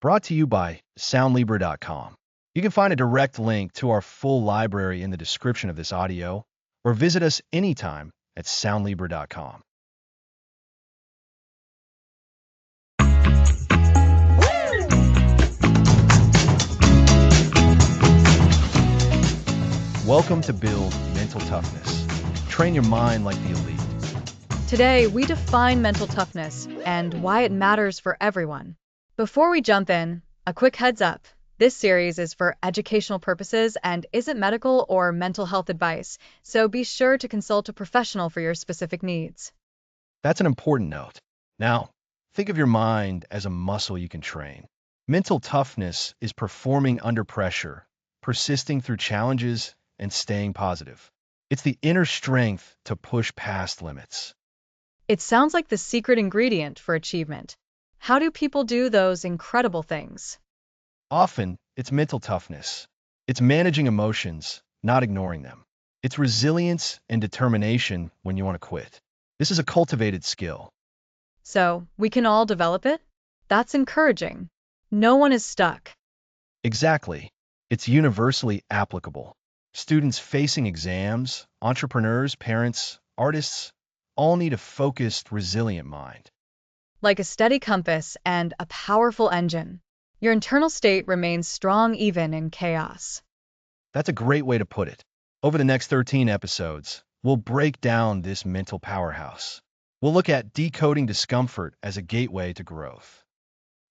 brought to you by Soundlibra.com. You can find a direct link to our full library in the description of this audio, or visit us anytime at Soundlibra.com. Welcome to Build Mental Toughness. Train your mind like the elite. Today, we define mental toughness and why it matters for everyone. Before we jump in, a quick heads up. This series is for educational purposes and isn't medical or mental health advice, so be sure to consult a professional for your specific needs. That's an important note. Now, think of your mind as a muscle you can train. Mental toughness is performing under pressure, persisting through challenges, and staying positive. It's the inner strength to push past limits. It sounds like the secret ingredient for achievement. How do people do those incredible things? Often, it's mental toughness. It's managing emotions, not ignoring them. It's resilience and determination when you want to quit. This is a cultivated skill. So, we can all develop it? That's encouraging. No one is stuck. Exactly. It's universally applicable. Students facing exams, entrepreneurs, parents, artists, all need a focused, resilient mind. Like a steady compass and a powerful engine, your internal state remains strong even in chaos. That's a great way to put it. Over the next 13 episodes, we'll break down this mental powerhouse. We'll look at decoding discomfort as a gateway to growth.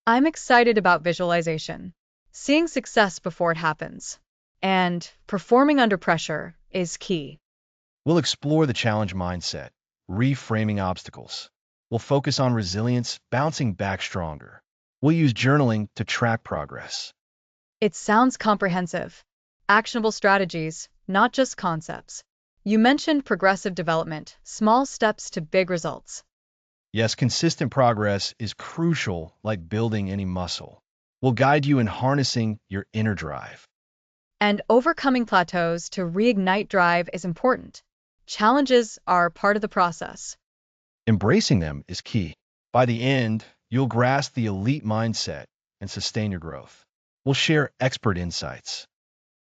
I'm excited about visualization, seeing success before it happens, and performing under pressure is key. We'll explore the challenge mindset, reframing obstacles. We'll focus on resilience, bouncing back stronger. We'll use journaling to track progress. It sounds comprehensive. Actionable strategies, not just concepts. You mentioned progressive development, small steps to big results. Yes, consistent progress is crucial, like building any muscle. We'll guide you in harnessing your inner drive. And overcoming plateaus to reignite drive is important. Challenges are part of the process. Embracing them is key. By the end, you'll grasp the elite mindset and sustain your growth. We'll share expert insights.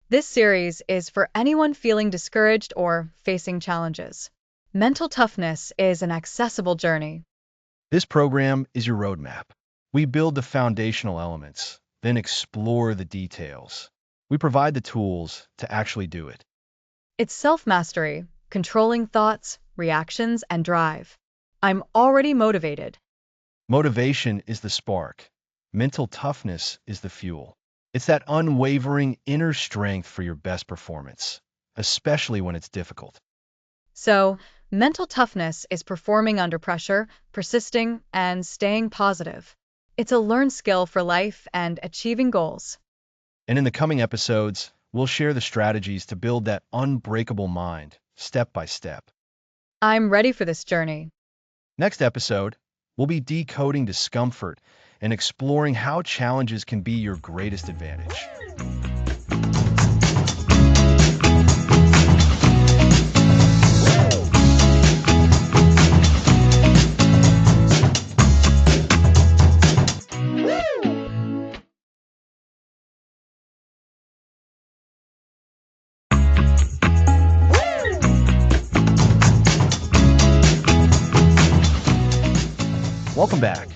This series is for anyone feeling discouraged or facing challenges. Mental toughness is an accessible journey. This program is your roadmap. We build the foundational elements, then explore the details. We provide the tools to actually do it. It's self-mastery, controlling thoughts, reactions, and drive. I'm already motivated. Motivation is the spark. Mental toughness is the fuel. It's that unwavering inner strength for your best performance, especially when it's difficult. So, mental toughness is performing under pressure, persisting, and staying positive. It's a learned skill for life and achieving goals. And in the coming episodes, we'll share the strategies to build that unbreakable mind, step by step. I'm ready for this journey. Next episode, we'll be decoding discomfort and exploring how challenges can be your greatest advantage. Welcome back.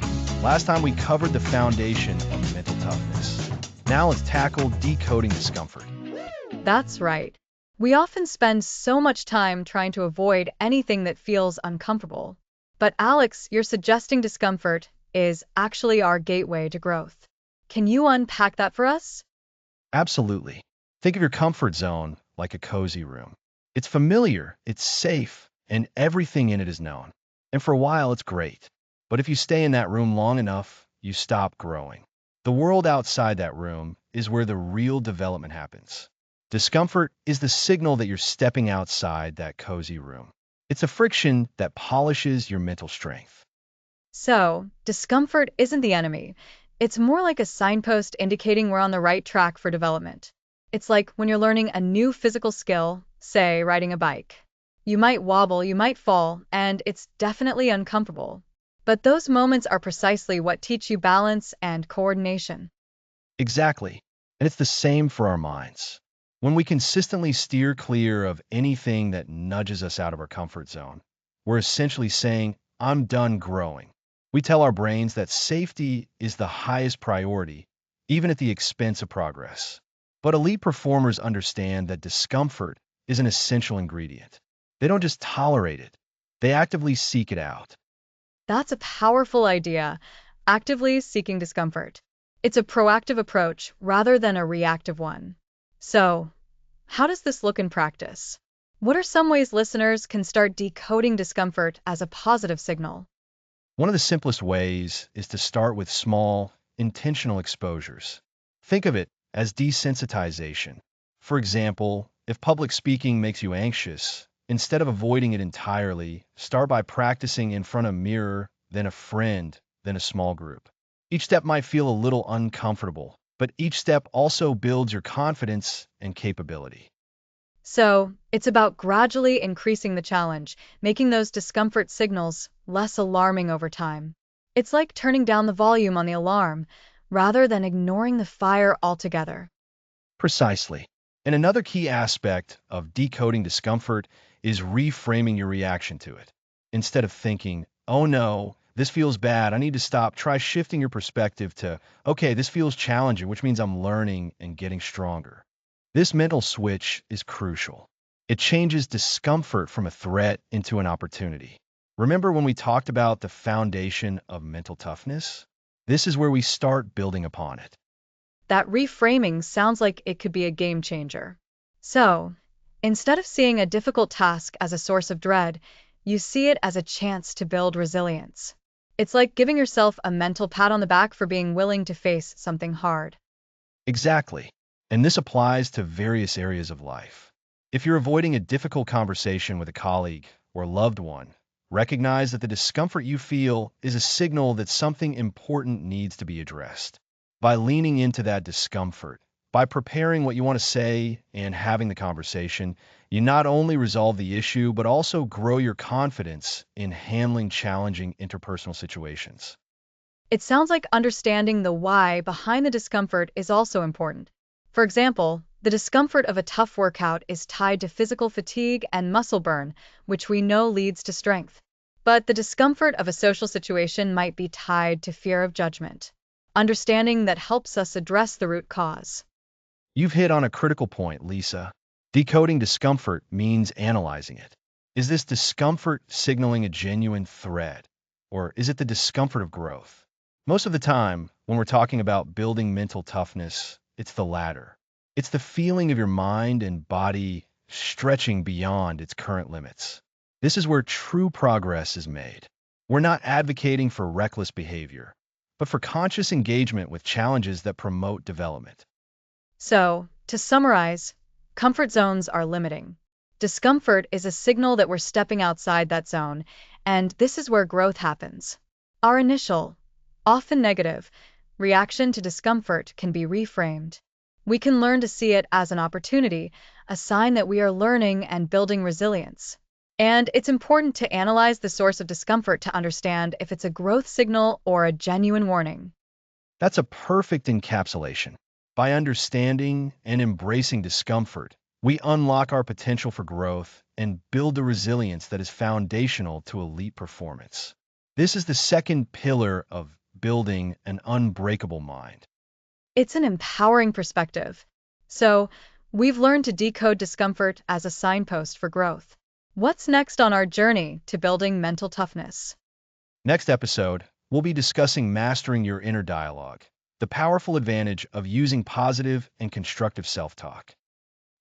Last time we covered the foundation of mental toughness. Now let's tackle decoding discomfort. That's right. We often spend so much time trying to avoid anything that feels uncomfortable. But Alex, you're suggesting discomfort is actually our gateway to growth. Can you unpack that for us? Absolutely. Think of your comfort zone like a cozy room. It's familiar, it's safe, and everything in it is known. And for a while, it's great. But if you stay in that room long enough, you stop growing. The world outside that room is where the real development happens. Discomfort is the signal that you're stepping outside that cozy room. It's a friction that polishes your mental strength. So, discomfort isn't the enemy. It's more like a signpost indicating we're on the right track for development. It's like when you're learning a new physical skill, say riding a bike. You might wobble, you might fall, and it's definitely uncomfortable. But those moments are precisely what teach you balance and coordination. Exactly. And it's the same for our minds. When we consistently steer clear of anything that nudges us out of our comfort zone, we're essentially saying, I'm done growing. We tell our brains that safety is the highest priority, even at the expense of progress. But elite performers understand that discomfort is an essential ingredient. They don't just tolerate it, they actively seek it out. That's a powerful idea, actively seeking discomfort. It's a proactive approach rather than a reactive one. So, how does this look in practice? What are some ways listeners can start decoding discomfort as a positive signal? One of the simplest ways is to start with small, intentional exposures. Think of it as desensitization. For example, if public speaking makes you anxious, instead of avoiding it entirely, start by practicing in front of a mirror, then a friend, then a small group. Each step might feel a little uncomfortable, but each step also builds your confidence and capability. So, it's about gradually increasing the challenge, making those discomfort signals less alarming over time. It's like turning down the volume on the alarm rather than ignoring the fire altogether. Precisely. And another key aspect of decoding discomfort is reframing your reaction to it. Instead of thinking, oh no, this feels bad, I need to stop, try shifting your perspective to, okay, this feels challenging, which means I'm learning and getting stronger. This mental switch is crucial. It changes discomfort from a threat into an opportunity. Remember when we talked about the foundation of mental toughness? This is where we start building upon it. That reframing sounds like it could be a game changer. So, instead of seeing a difficult task as a source of dread, you see it as a chance to build resilience. It's like giving yourself a mental pat on the back for being willing to face something hard. Exactly. And this applies to various areas of life. If you're avoiding a difficult conversation with a colleague or loved one, recognize that the discomfort you feel is a signal that something important needs to be addressed. By leaning into that discomfort, by preparing what you want to say and having the conversation, you not only resolve the issue, but also grow your confidence in handling challenging interpersonal situations. It sounds like understanding the why behind the discomfort is also important. For example, the discomfort of a tough workout is tied to physical fatigue and muscle burn, which we know leads to strength. But the discomfort of a social situation might be tied to fear of judgment. Understanding that helps us address the root cause. You've hit on a critical point, Lisa. Decoding discomfort means analyzing it. Is this discomfort signaling a genuine threat, or is it the discomfort of growth? Most of the time, when we're talking about building mental toughness, it's the latter. It's the feeling of your mind and body stretching beyond its current limits. This is where true progress is made. We're not advocating for reckless behavior, but for conscious engagement with challenges that promote development. So, to summarize, comfort zones are limiting. Discomfort is a signal that we're stepping outside that zone, and this is where growth happens. Our initial, often negative, reaction to discomfort can be reframed. We can learn to see it as an opportunity, a sign that we are learning and building resilience. And it's important to analyze the source of discomfort to understand if it's a growth signal or a genuine warning. That's a perfect encapsulation. By understanding and embracing discomfort, we unlock our potential for growth and build the resilience that is foundational to elite performance. This is the second pillar of building an unbreakable mind. It's an empowering perspective. So, we've learned to decode discomfort as a signpost for growth. What's next on our journey to building mental toughness? Next episode, we'll be discussing mastering your inner dialogue, the powerful advantage of using positive and constructive self-talk.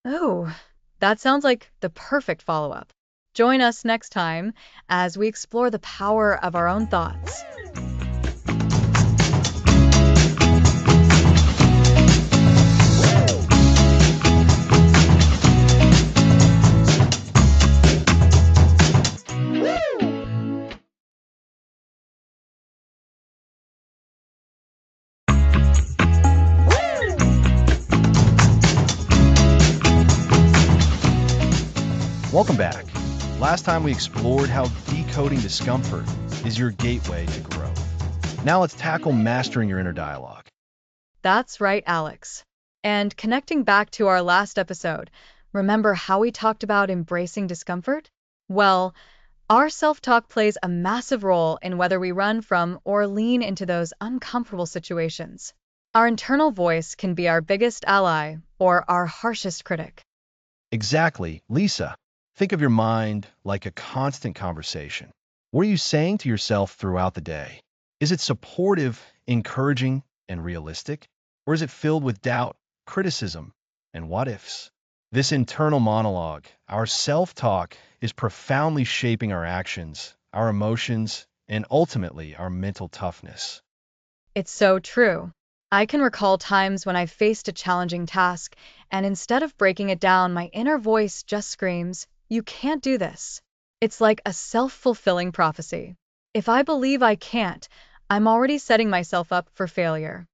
Oh, that sounds like the perfect follow up. Join us next time as we explore the power of our own thoughts. Welcome back. Last time we explored how decoding discomfort is your gateway to growth. Now let's tackle mastering your inner dialogue. That's right, Alex. And connecting back to our last episode, remember how we talked about embracing discomfort? Well, our self talk plays a massive role in whether we run from or lean into those uncomfortable situations. Our internal voice can be our biggest ally or our harshest critic. Exactly, Lisa. Think of your mind like a constant conversation. What are you saying to yourself throughout the day? Is it supportive, encouraging, and realistic? Or is it filled with doubt, criticism, and what ifs? This internal monologue, our self talk, is profoundly shaping our actions, our emotions, and ultimately our mental toughness. It's so true. I can recall times when I faced a challenging task, and instead of breaking it down, my inner voice just screams, "You can't do this." It's like a self fulfilling prophecy. If I believe I can't, I'm already setting myself up for failure.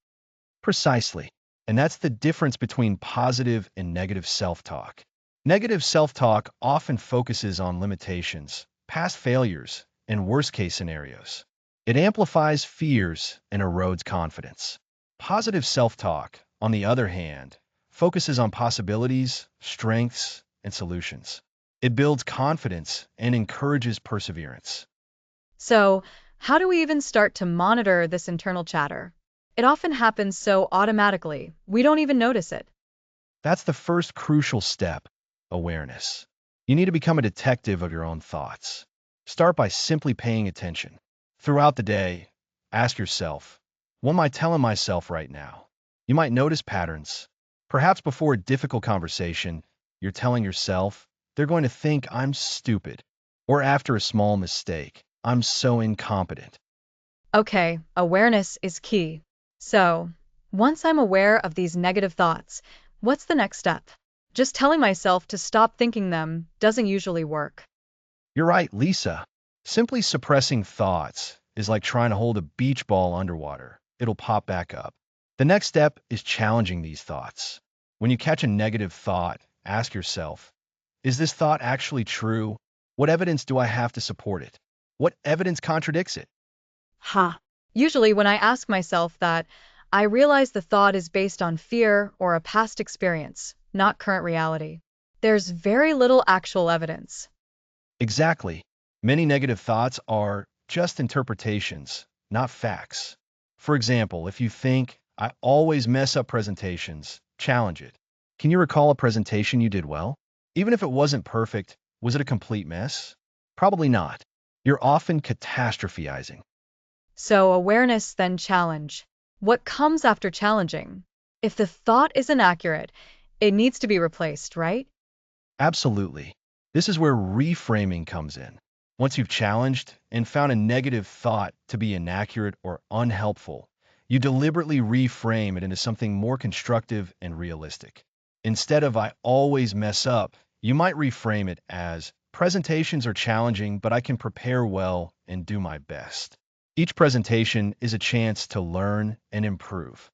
Precisely. And that's the difference between positive and negative self talk. Negative self talk often focuses on limitations, past failures, and worst case scenarios. It amplifies fears and erodes confidence. Positive self talk, on the other hand, focuses on possibilities, strengths, and solutions. It builds confidence and encourages perseverance. So, how do we even start to monitor this internal chatter? It often happens so automatically, we don't even notice it. That's the first crucial step, awareness. You need to become a detective of your own thoughts. Start by simply paying attention. Throughout the day, ask yourself, what am I telling myself right now? You might notice patterns. Perhaps before a difficult conversation, you're telling yourself, they're going to think I'm stupid. Or after a small mistake, I'm so incompetent. Okay, awareness is key. So, once I'm aware of these negative thoughts, what's the next step? Just telling myself to stop thinking them doesn't usually work. You're right, Lisa. Simply suppressing thoughts is like trying to hold a beach ball underwater. It'll pop back up. The next step is challenging these thoughts. When you catch a negative thought, ask yourself, is this thought actually true? What evidence do I have to support it? What evidence contradicts it? Ha! Usually, when I ask myself that, I realize the thought is based on fear or a past experience, not current reality. There's very little actual evidence. Exactly. Many negative thoughts are just interpretations, not facts. For example, if you think, I always mess up presentations, challenge it. Can you recall a presentation you did well? Even if it wasn't perfect, was it a complete mess? Probably not. You're often catastrophizing. So, awareness, then challenge. What comes after challenging? If the thought is inaccurate, it needs to be replaced, right? Absolutely. This is where reframing comes in. Once you've challenged and found a negative thought to be inaccurate or unhelpful, you deliberately reframe it into something more constructive and realistic. Instead of I always mess up, you might reframe it as presentations are challenging, but I can prepare well and do my best. Each presentation is a chance to learn and improve.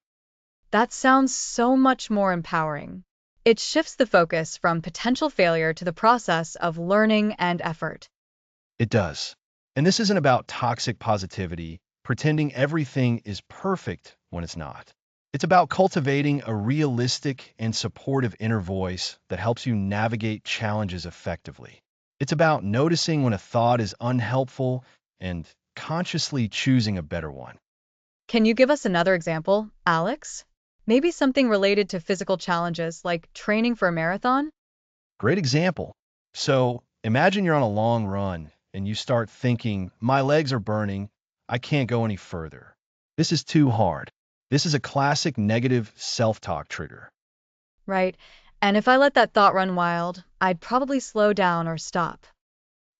That sounds so much more empowering. It shifts the focus from potential failure to the process of learning and effort. It does. And this isn't about toxic positivity, pretending everything is perfect when it's not. It's about cultivating a realistic and supportive inner voice that helps you navigate challenges effectively. It's about noticing when a thought is unhelpful and consciously choosing a better one. Can you give us another example, Alex? Maybe something related to physical challenges like training for a marathon? Great example. So imagine you're on a long run and you start thinking, my legs are burning, I can't go any further. This is too hard. This is a classic negative self-talk trigger. Right. And if I let that thought run wild, I'd probably slow down or stop.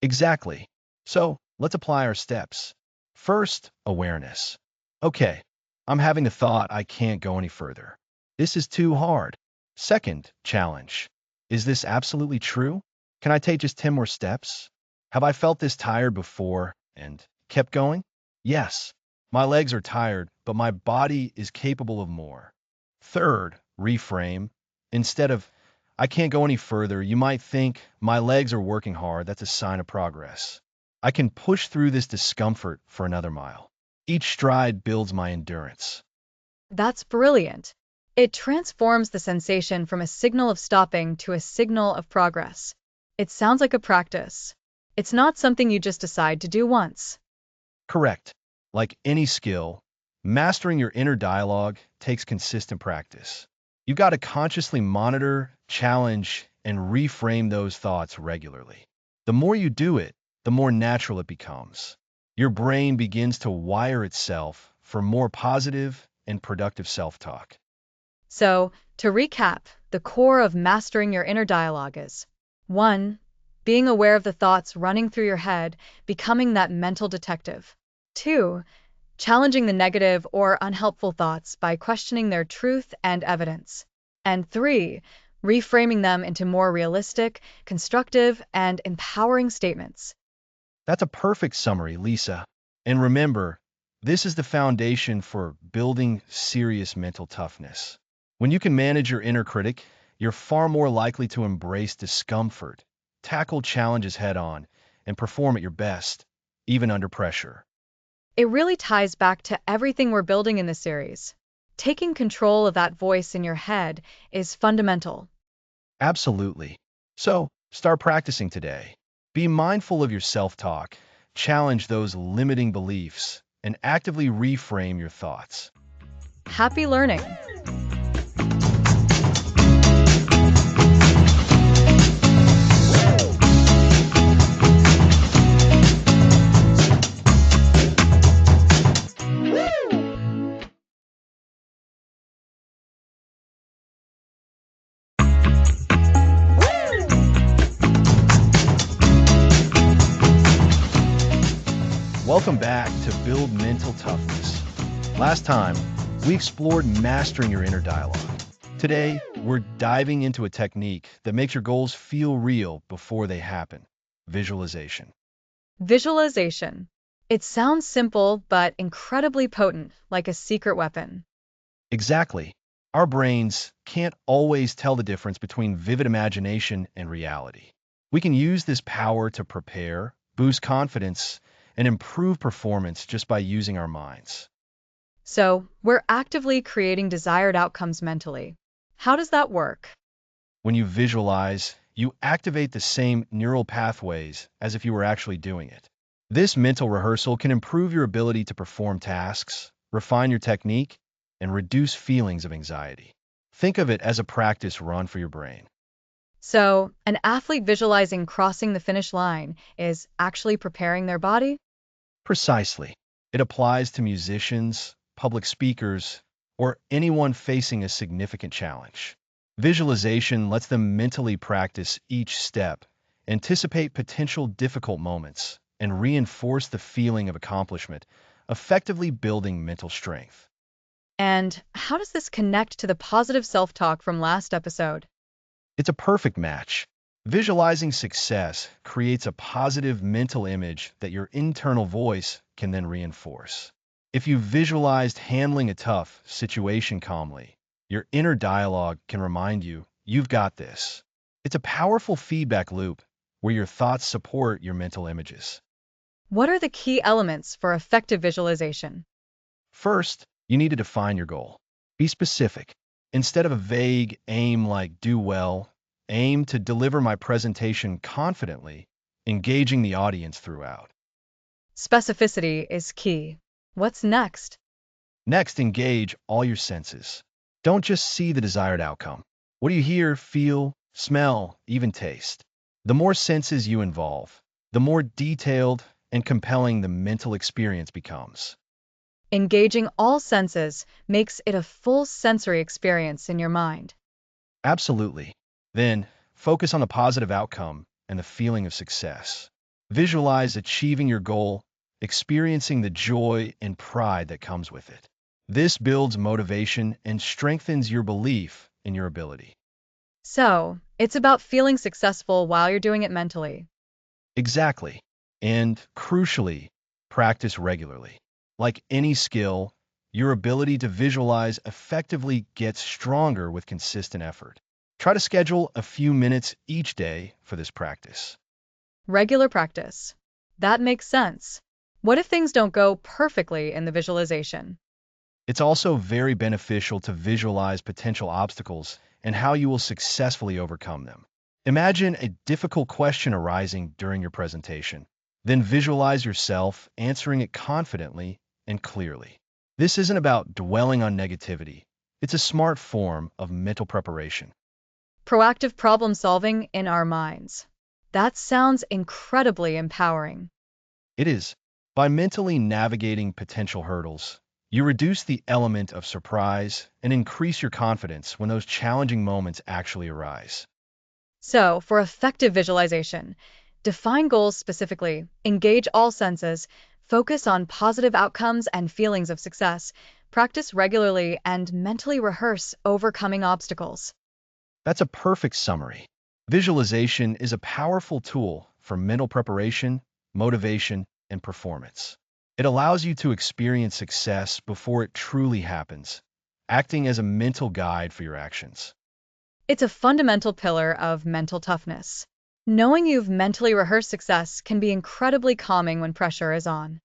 Exactly. So let's apply our steps. First, awareness. Okay, I'm having a thought I can't go any further. This is too hard. Second, challenge. Is this absolutely true? Can I take just 10 more steps? Have I felt this tired before and kept going? Yes. My legs are tired, but my body is capable of more. Third, reframe. Instead of, I can't go any further, you might think, my legs are working hard, that's a sign of progress. I can push through this discomfort for another mile. Each stride builds my endurance. That's brilliant. It transforms the sensation from a signal of stopping to a signal of progress. It sounds like a practice. It's not something you just decide to do once. Correct. Like any skill, mastering your inner dialogue takes consistent practice. You've got to consciously monitor, challenge, and reframe those thoughts regularly. The more you do it, the more natural it becomes. Your brain begins to wire itself for more positive and productive self-talk. So, to recap, the core of mastering your inner dialogue is 1. Being aware of the thoughts running through your head, becoming that mental detective. 2. Challenging the negative or unhelpful thoughts by questioning their truth and evidence. And 3. Reframing them into more realistic, constructive, and empowering statements. That's a perfect summary, Lisa. And remember, this is the foundation for building serious mental toughness. When you can manage your inner critic, you're far more likely to embrace discomfort, tackle challenges head on, and perform at your best, even under pressure. It really ties back to everything we're building in this series. Taking control of that voice in your head is fundamental. Absolutely. So, start practicing today. Be mindful of your self-talk, challenge those limiting beliefs, and actively reframe your thoughts. Happy learning! Welcome back to Build Mental Toughness. Last time, we explored mastering your inner dialogue. Today, we're diving into a technique that makes your goals feel real before they happen: visualization. Visualization. It sounds simple, but incredibly potent, like a secret weapon. Exactly. Our brains can't always tell the difference between vivid imagination and reality. We can use this power to prepare, boost confidence, and improve performance just by using our minds. So, we're actively creating desired outcomes mentally. How does that work? When you visualize, you activate the same neural pathways as if you were actually doing it. This mental rehearsal can improve your ability to perform tasks, refine your technique, and reduce feelings of anxiety. Think of it as a practice run for your brain. So, an athlete visualizing crossing the finish line is actually preparing their body? Precisely. It applies to musicians, public speakers, or anyone facing a significant challenge. Visualization lets them mentally practice each step, anticipate potential difficult moments, and reinforce the feeling of accomplishment, effectively building mental strength. And how does this connect to the positive self-talk from last episode? It's a perfect match. Visualizing success creates a positive mental image that your internal voice can then reinforce. If you visualized handling a tough situation calmly, your inner dialogue can remind you, you've got this. It's a powerful feedback loop where your thoughts support your mental images. What are the key elements for effective visualization? First, you need to define your goal. Be specific. Instead of a vague aim like do well, aim to deliver my presentation confidently, engaging the audience throughout. Specificity is key. What's next? Next, engage all your senses. Don't just see the desired outcome. What do you hear, feel, smell, even taste? The more senses you involve, the more detailed and compelling the mental experience becomes. Engaging all senses makes it a full sensory experience in your mind. Absolutely. Then, focus on the positive outcome and the feeling of success. Visualize achieving your goal, experiencing the joy and pride that comes with it. This builds motivation and strengthens your belief in your ability. So, it's about feeling successful while you're doing it mentally. Exactly. And crucially, practice regularly. Like any skill, your ability to visualize effectively gets stronger with consistent effort. Try to schedule a few minutes each day for this practice. Regular practice. That makes sense. What if things don't go perfectly in the visualization? It's also very beneficial to visualize potential obstacles and how you will successfully overcome them. Imagine a difficult question arising during your presentation. Then visualize yourself answering it confidently and clearly. This isn't about dwelling on negativity. It's a smart form of mental preparation. Proactive problem solving in our minds. That sounds incredibly empowering. It is. By mentally navigating potential hurdles, you reduce the element of surprise and increase your confidence when those challenging moments actually arise. So, for effective visualization, define goals specifically, engage all senses, focus on positive outcomes and feelings of success, practice regularly, and mentally rehearse overcoming obstacles. That's a perfect summary. Visualization is a powerful tool for mental preparation, motivation, and performance. It allows you to experience success before it truly happens, acting as a mental guide for your actions. It's a fundamental pillar of mental toughness. Knowing you've mentally rehearsed success can be incredibly calming when pressure is on.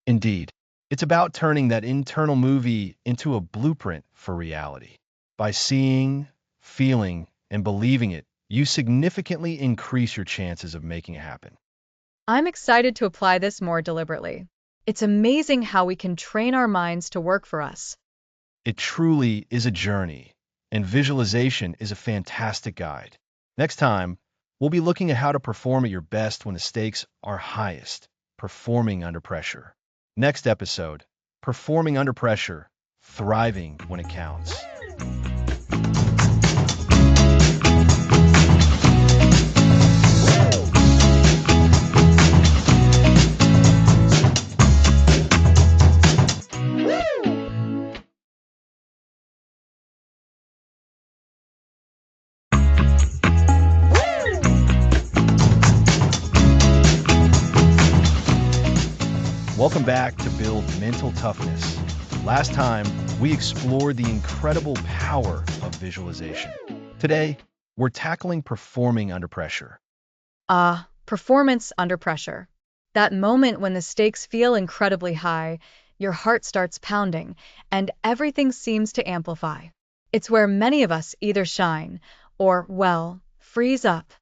Indeed, it's about turning that internal movie into a blueprint for reality. By seeing, feeling, and believing it, you significantly increase your chances of making it happen. I'm excited to apply this more deliberately. It's amazing how we can train our minds to work for us. It truly is a journey, and visualization is a fantastic guide. Next time, we'll be looking at how to perform at your best when the stakes are highest, performing under pressure. Next episode, performing under pressure, thriving when it counts. Welcome back to Build Mental Toughness. Last time, we explored the incredible power of visualization. Today, we're tackling performing under pressure. Performance under pressure. That moment when the stakes feel incredibly high, your heart starts pounding, and everything seems to amplify. It's where many of us either shine or, well, freeze up.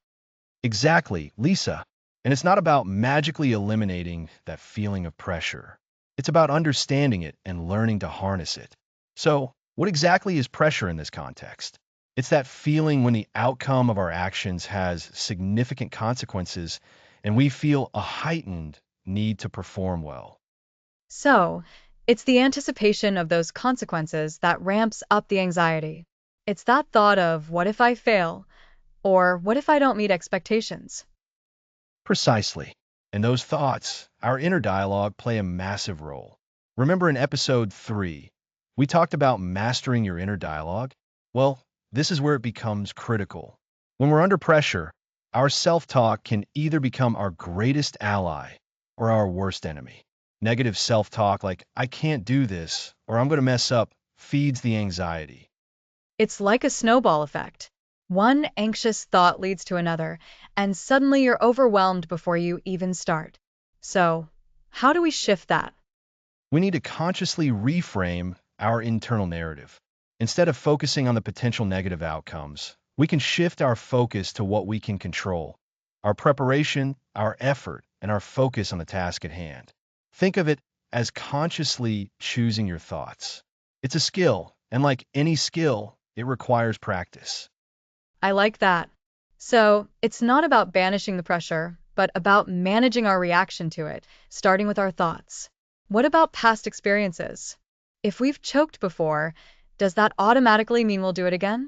Exactly, Lisa. And it's not about magically eliminating that feeling of pressure. It's about understanding it and learning to harness it. So, what exactly is pressure in this context? It's that feeling when the outcome of our actions has significant consequences and we feel a heightened need to perform well. So, it's the anticipation of those consequences that ramps up the anxiety. It's that thought of, what if I fail? Or what if I don't meet expectations? Precisely. And those thoughts, our inner dialogue, play a massive role. Remember in episode 3, we talked about mastering your inner dialogue? Well, this is where it becomes critical. When we're under pressure, our self-talk can either become our greatest ally or our worst enemy. Negative self-talk like, I can't do this, or I'm going to mess up, feeds the anxiety. It's like a snowball effect. One anxious thought leads to another, and suddenly you're overwhelmed before you even start. So, how do we shift that? We need to consciously reframe our internal narrative. Instead of focusing on the potential negative outcomes, we can shift our focus to what we can control, our preparation, our effort, and our focus on the task at hand. Think of it as consciously choosing your thoughts. It's a skill, and like any skill, it requires practice. I like that. So, it's not about banishing the pressure, but about managing our reaction to it, starting with our thoughts. What about past experiences? If we've choked before, does that automatically mean we'll do it again?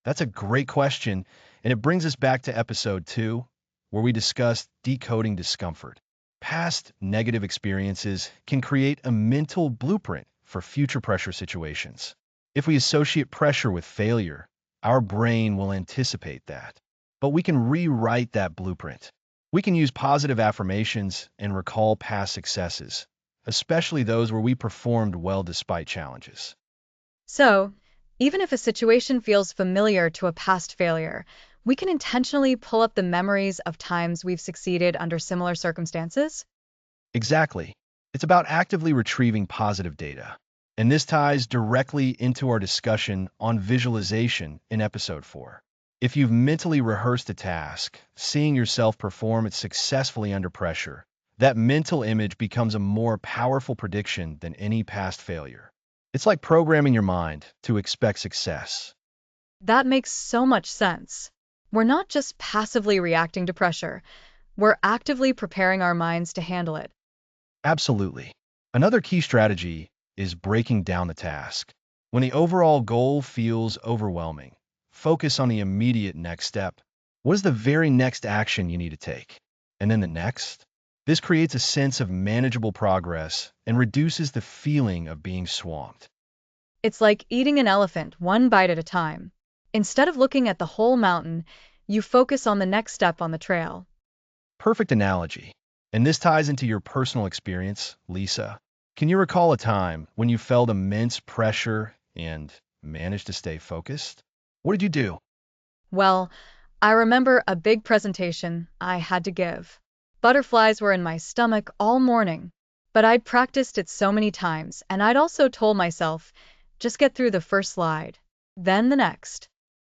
That's a great question, and it brings us back to episode 2, where we discussed decoding discomfort. Past negative experiences can create a mental blueprint for future pressure situations. If we associate pressure with failure, our brain will anticipate that. But we can rewrite that blueprint. We can use positive affirmations and recall past successes, especially those where we performed well despite challenges. So, even if a situation feels familiar to a past failure, we can intentionally pull up the memories of times we've succeeded under similar circumstances. Exactly. It's about actively retrieving positive data. And this ties directly into our discussion on visualization in episode 4. If you've mentally rehearsed a task, seeing yourself perform it successfully under pressure, that mental image becomes a more powerful prediction than any past failure. It's like programming your mind to expect success. That makes so much sense. We're not just passively reacting to pressure, we're actively preparing our minds to handle it. Absolutely. Another key strategy is breaking down the task. When the overall goal feels overwhelming, focus on the immediate next step. What is the very next action you need to take? And then the next? This creates a sense of manageable progress and reduces the feeling of being swamped. It's like eating an elephant one bite at a time. Instead of looking at the whole mountain, you focus on the next step on the trail. Perfect analogy. And this ties into your personal experience, Lisa. Can you recall a time when you felt immense pressure and managed to stay focused? What did you do? Well, I remember a big presentation I had to give. Butterflies were in my stomach all morning, but I'd practiced it so many times, and I'd also told myself, just get through the first slide, then the next.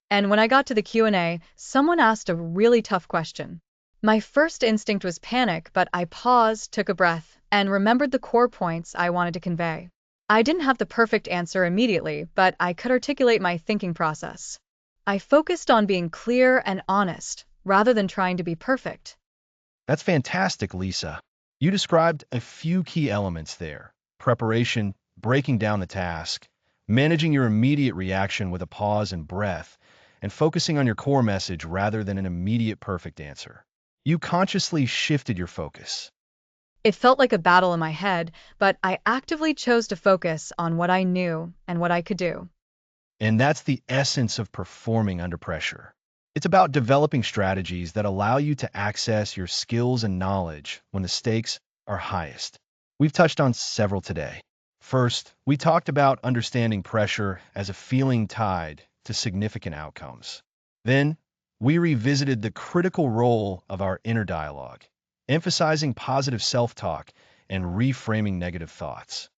And when I got to the Q&A, someone asked a really tough question. My first instinct was panic, but I paused, took a breath, and remembered the core points I wanted to convey. I didn't have the perfect answer immediately, but I could articulate my thinking process. I focused on being clear and honest, rather than trying to be perfect. That's fantastic, Lisa. You described a few key elements there: preparation, breaking down the task, managing your immediate reaction with a pause and breath, and focusing on your core message rather than an immediate perfect answer. You consciously shifted your focus. It felt like a battle in my head, but I actively chose to focus on what I knew and what I could do. And that's the essence of performing under pressure. It's about developing strategies that allow you to access your skills and knowledge when the stakes are highest. We've touched on several today. First, we talked about understanding pressure as a feeling tied to significant outcomes. Then, we revisited the critical role of our inner dialogue, emphasizing positive self-talk and reframing negative thoughts.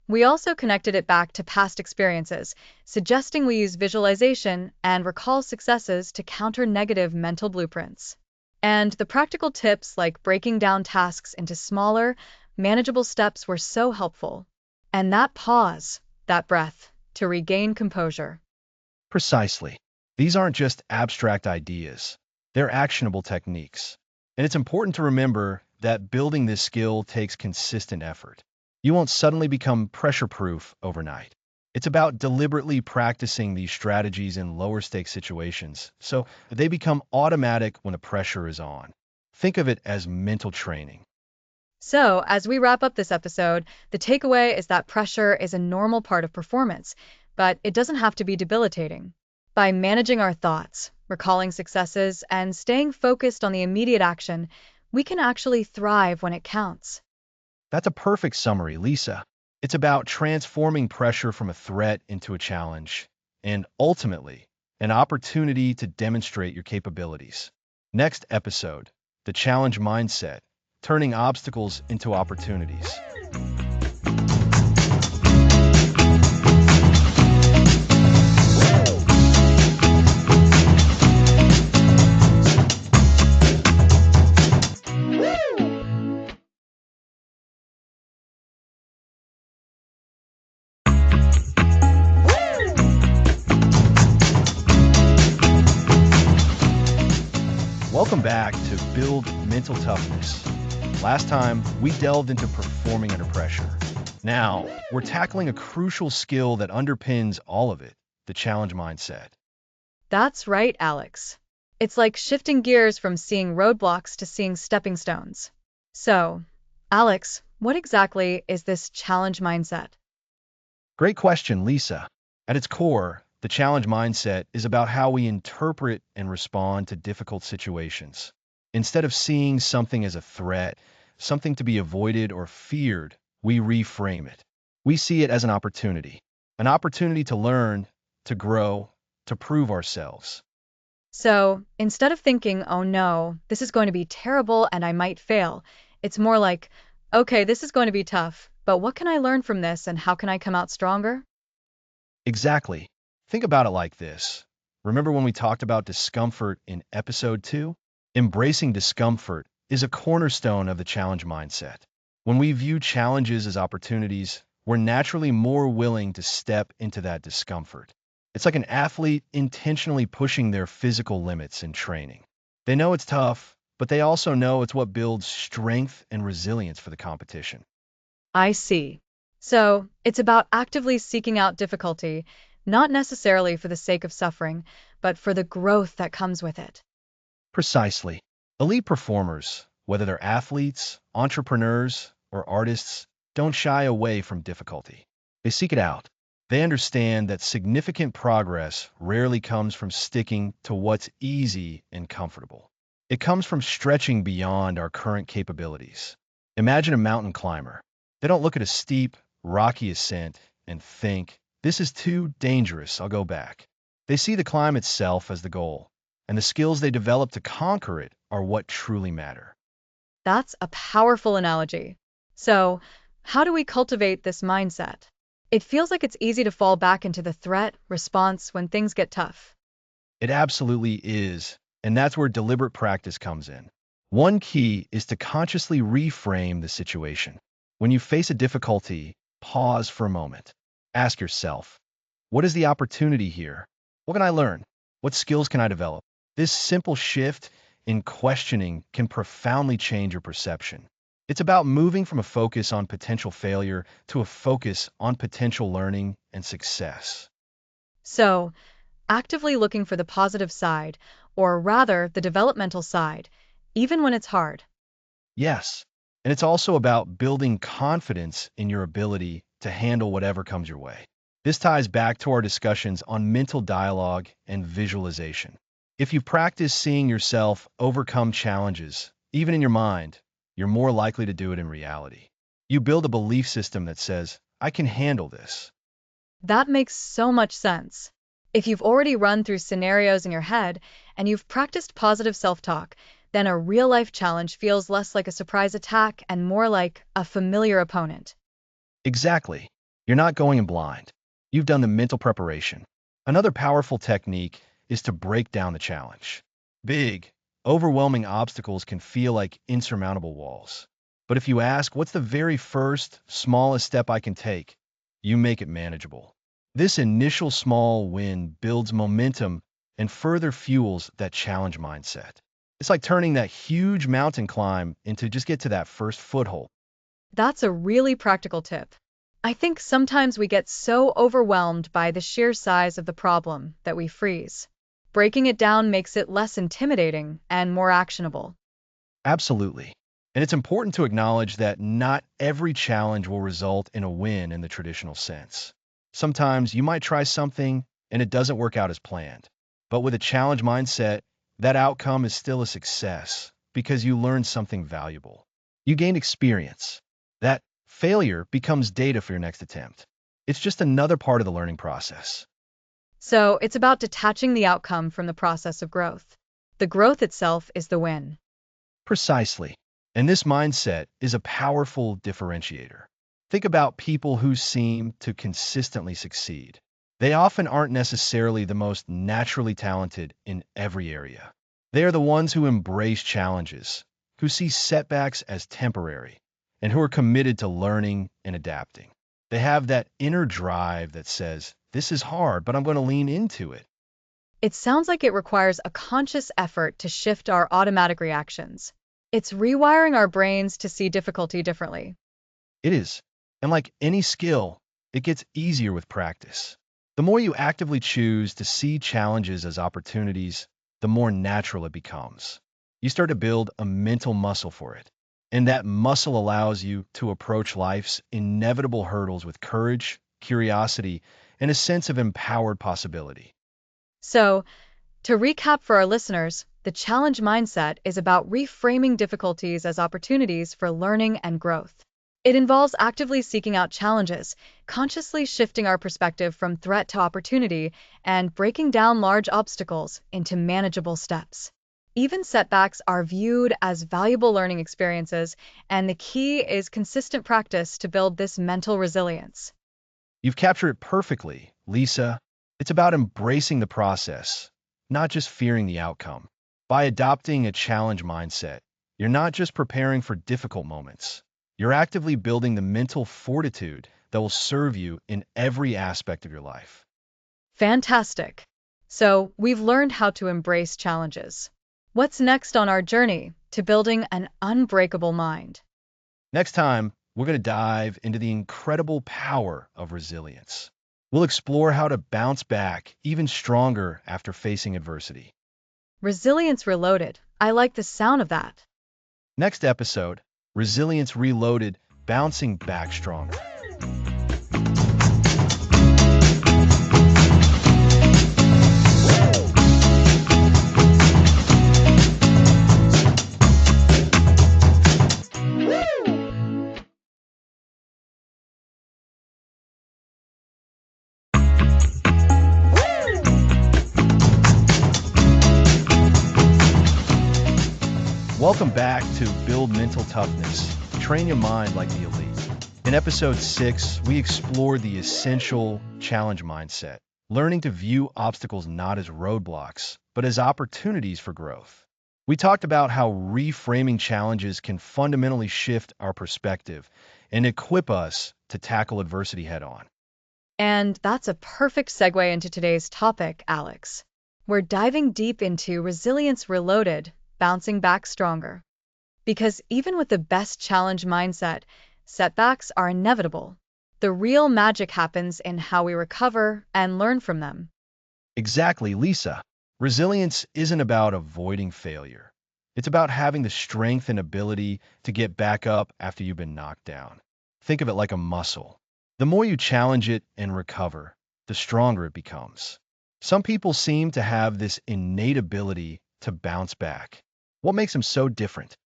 We also connected it back to past experiences, suggesting we use visualization and recall successes to counter negative mental blueprints. And the practical tips like breaking down tasks into smaller, manageable steps were so helpful. And that pause, that breath, to regain composure. Precisely. These aren't just abstract ideas. They're actionable techniques. And it's important to remember that building this skill takes consistent effort. You won't suddenly become pressure-proof overnight. It's about deliberately practicing these strategies in lower-stakes situations, so they become automatic when the pressure is on. Think of it as mental training. So, as we wrap up this episode, the takeaway is that pressure is a normal part of performance, but it doesn't have to be debilitating. By managing our thoughts, recalling successes, and staying focused on the immediate action, we can actually thrive when it counts. That's a perfect summary, Lisa. It's about transforming pressure from a threat into a challenge, and ultimately, an opportunity to demonstrate your capabilities. Next episode, the challenge mindset, turning obstacles into opportunities. Welcome back to Build Mental Toughness. Last time, we delved into performing under pressure. Now, we're tackling a crucial skill that underpins all of it, the challenge mindset. That's right, Alex. It's like shifting gears from seeing roadblocks to seeing stepping stones. So, Alex, what exactly is this challenge mindset? Great question, Lisa. At its core, the challenge mindset is about how we interpret and respond to difficult situations. Instead of seeing something as a threat, something to be avoided or feared, we reframe it. We see it as an opportunity to learn, to grow, to prove ourselves. So, instead of thinking, oh no, this is going to be terrible and I might fail, it's more like, okay, this is going to be tough, but what can I learn from this and how can I come out stronger? Exactly. Think about it like this. Remember when we talked about discomfort in episode 2? Embracing discomfort is a cornerstone of the challenge mindset. When we view challenges as opportunities, we're naturally more willing to step into that discomfort. It's like an athlete intentionally pushing their physical limits in training. They know it's tough, but they also know it's what builds strength and resilience for the competition. I see. So, it's about actively seeking out difficulty, not necessarily for the sake of suffering, but for the growth that comes with it. Precisely. Elite performers, whether they're athletes, entrepreneurs, or artists, don't shy away from difficulty. They seek it out. They understand that significant progress rarely comes from sticking to what's easy and comfortable. It comes from stretching beyond our current capabilities. Imagine a mountain climber. They don't look at a steep, rocky ascent and think, this is too dangerous, I'll go back. They see the climb itself as the goal, and the skills they develop to conquer it are what truly matter. That's a powerful analogy. So, how do we cultivate this mindset? It feels like it's easy to fall back into the threat response when things get tough. It absolutely is, and that's where deliberate practice comes in. One key is to consciously reframe the situation. When you face a difficulty, pause for a moment. Ask yourself, what is the opportunity here? What can I learn? What skills can I develop? This simple shift in questioning can profoundly change your perception. It's about moving from a focus on potential failure to a focus on potential learning and success. So, actively looking for the positive side, or rather the developmental side, even when it's hard. Yes, and it's also about building confidence in your ability to handle whatever comes your way. This ties back to our discussions on mental dialogue and visualization. If you practice seeing yourself overcome challenges, even in your mind, you're more likely to do it in reality. You build a belief system that says, I can handle this. That makes so much sense. If you've already run through scenarios in your head and you've practiced positive self-talk, then a real-life challenge feels less like a surprise attack and more like a familiar opponent. Exactly. You're not going in blind. You've done the mental preparation. Another powerful technique is to break down the challenge. Big, overwhelming obstacles can feel like insurmountable walls. But if you ask, what's the very first, smallest step I can take? You make it manageable. This initial small win builds momentum and further fuels that challenge mindset. It's like turning that huge mountain climb into just get to that first foothold. That's a really practical tip. I think sometimes we get so overwhelmed by the sheer size of the problem that we freeze. Breaking it down makes it less intimidating and more actionable. Absolutely. And it's important to acknowledge that not every challenge will result in a win in the traditional sense. Sometimes you might try something and it doesn't work out as planned. But with a challenge mindset, that outcome is still a success because you learned something valuable. You gained experience. That failure becomes data for your next attempt. It's just another part of the learning process. So it's about detaching the outcome from the process of growth. The growth itself is the win. Precisely. And this mindset is a powerful differentiator. Think about people who seem to consistently succeed. They often aren't necessarily the most naturally talented in every area. They are the ones who embrace challenges, who see setbacks as temporary, and who are committed to learning and adapting. They have that inner drive that says, this is hard, but I'm going to lean into it. It sounds like it requires a conscious effort to shift our automatic reactions. It's rewiring our brains to see difficulty differently. It is. And like any skill, it gets easier with practice. The more you actively choose to see challenges as opportunities, the more natural it becomes. You start to build a mental muscle for it. And that muscle allows you to approach life's inevitable hurdles with courage, curiosity, and a sense of empowered possibility. So, to recap for our listeners, the challenge mindset is about reframing difficulties as opportunities for learning and growth. It involves actively seeking out challenges, consciously shifting our perspective from threat to opportunity, and breaking down large obstacles into manageable steps. Even setbacks are viewed as valuable learning experiences, and the key is consistent practice to build this mental resilience. You've captured it perfectly, Lisa. It's about embracing the process, not just fearing the outcome. By adopting a challenge mindset, you're not just preparing for difficult moments. You're actively building the mental fortitude that will serve you in every aspect of your life. Fantastic. So, we've learned how to embrace challenges. What's next on our journey to building an unbreakable mind? Next time, we're going to dive into the incredible power of resilience. We'll explore how to bounce back even stronger after facing adversity. Resilience Reloaded. I like the sound of that. Next episode, Resilience Reloaded, Bouncing Back Stronger. Welcome back to Build Mental Toughness, Train Your Mind Like the Elite. In episode 6, we explored the essential challenge mindset, learning to view obstacles not as roadblocks, but as opportunities for growth. We talked about how reframing challenges can fundamentally shift our perspective and equip us to tackle adversity head on. And that's a perfect segue into today's topic, Alex. We're diving deep into Resilience Reloaded, Bouncing Back Stronger. Because even with the best challenge mindset, setbacks are inevitable. The real magic happens in how we recover and learn from them. Exactly, Lisa. Resilience isn't about avoiding failure. It's about having the strength and ability to get back up after you've been knocked down. Think of it like a muscle. The more you challenge it and recover, the stronger it becomes. Some people seem to have this innate ability to bounce back. What makes them so different?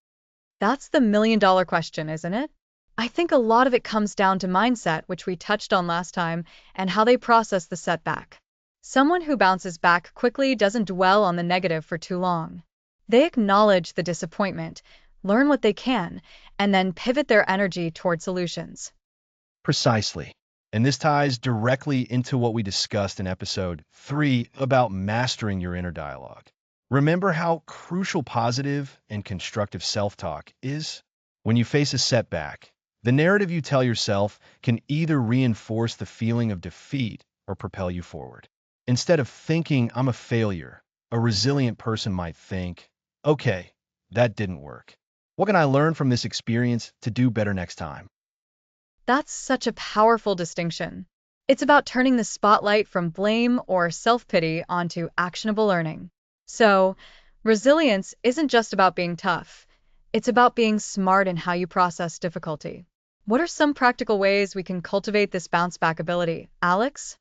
That's the million-dollar question, isn't it? I think a lot of it comes down to mindset, which we touched on last time, and how they process the setback. Someone who bounces back quickly doesn't dwell on the negative for too long. They acknowledge the disappointment, learn what they can, and then pivot their energy toward solutions. Precisely. And this ties directly into what we discussed in episode 3 about mastering your inner dialogue. Remember how crucial positive and constructive self-talk is? When you face a setback, the narrative you tell yourself can either reinforce the feeling of defeat or propel you forward. Instead of thinking, I'm a failure, a resilient person might think, okay, that didn't work. What can I learn from this experience to do better next time? That's such a powerful distinction. It's about turning the spotlight from blame or self-pity onto actionable learning. So, resilience isn't just about being tough. It's about being smart in how you process difficulty. What are some practical ways we can cultivate this bounce back ability, Alex?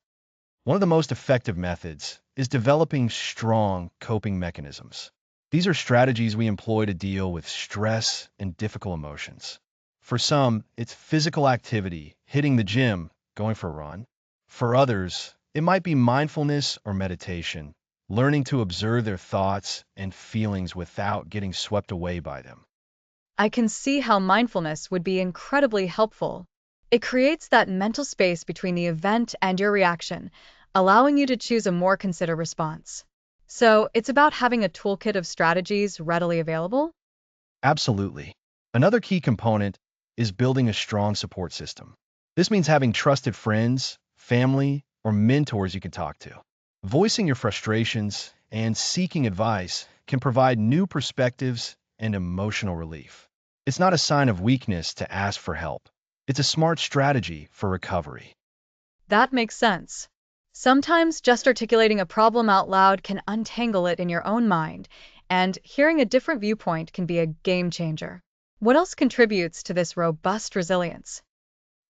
One of the most effective methods is developing strong coping mechanisms. These are strategies we employ to deal with stress and difficult emotions. For some, it's physical activity, hitting the gym, going for a run. For others, it might be mindfulness or meditation, learning to observe their thoughts and feelings without getting swept away by them. I can see how mindfulness would be incredibly helpful. It creates that mental space between the event and your reaction, allowing you to choose a more considered response. So, it's about having a toolkit of strategies readily available? Absolutely. Another key component is building a strong support system. This means having trusted friends, family, or mentors you can talk to. Voicing your frustrations and seeking advice can provide new perspectives and emotional relief. It's not a sign of weakness to ask for help. It's a smart strategy for recovery. That makes sense. Sometimes just articulating a problem out loud can untangle it in your own mind, and hearing a different viewpoint can be a game changer. What else contributes to this robust resilience?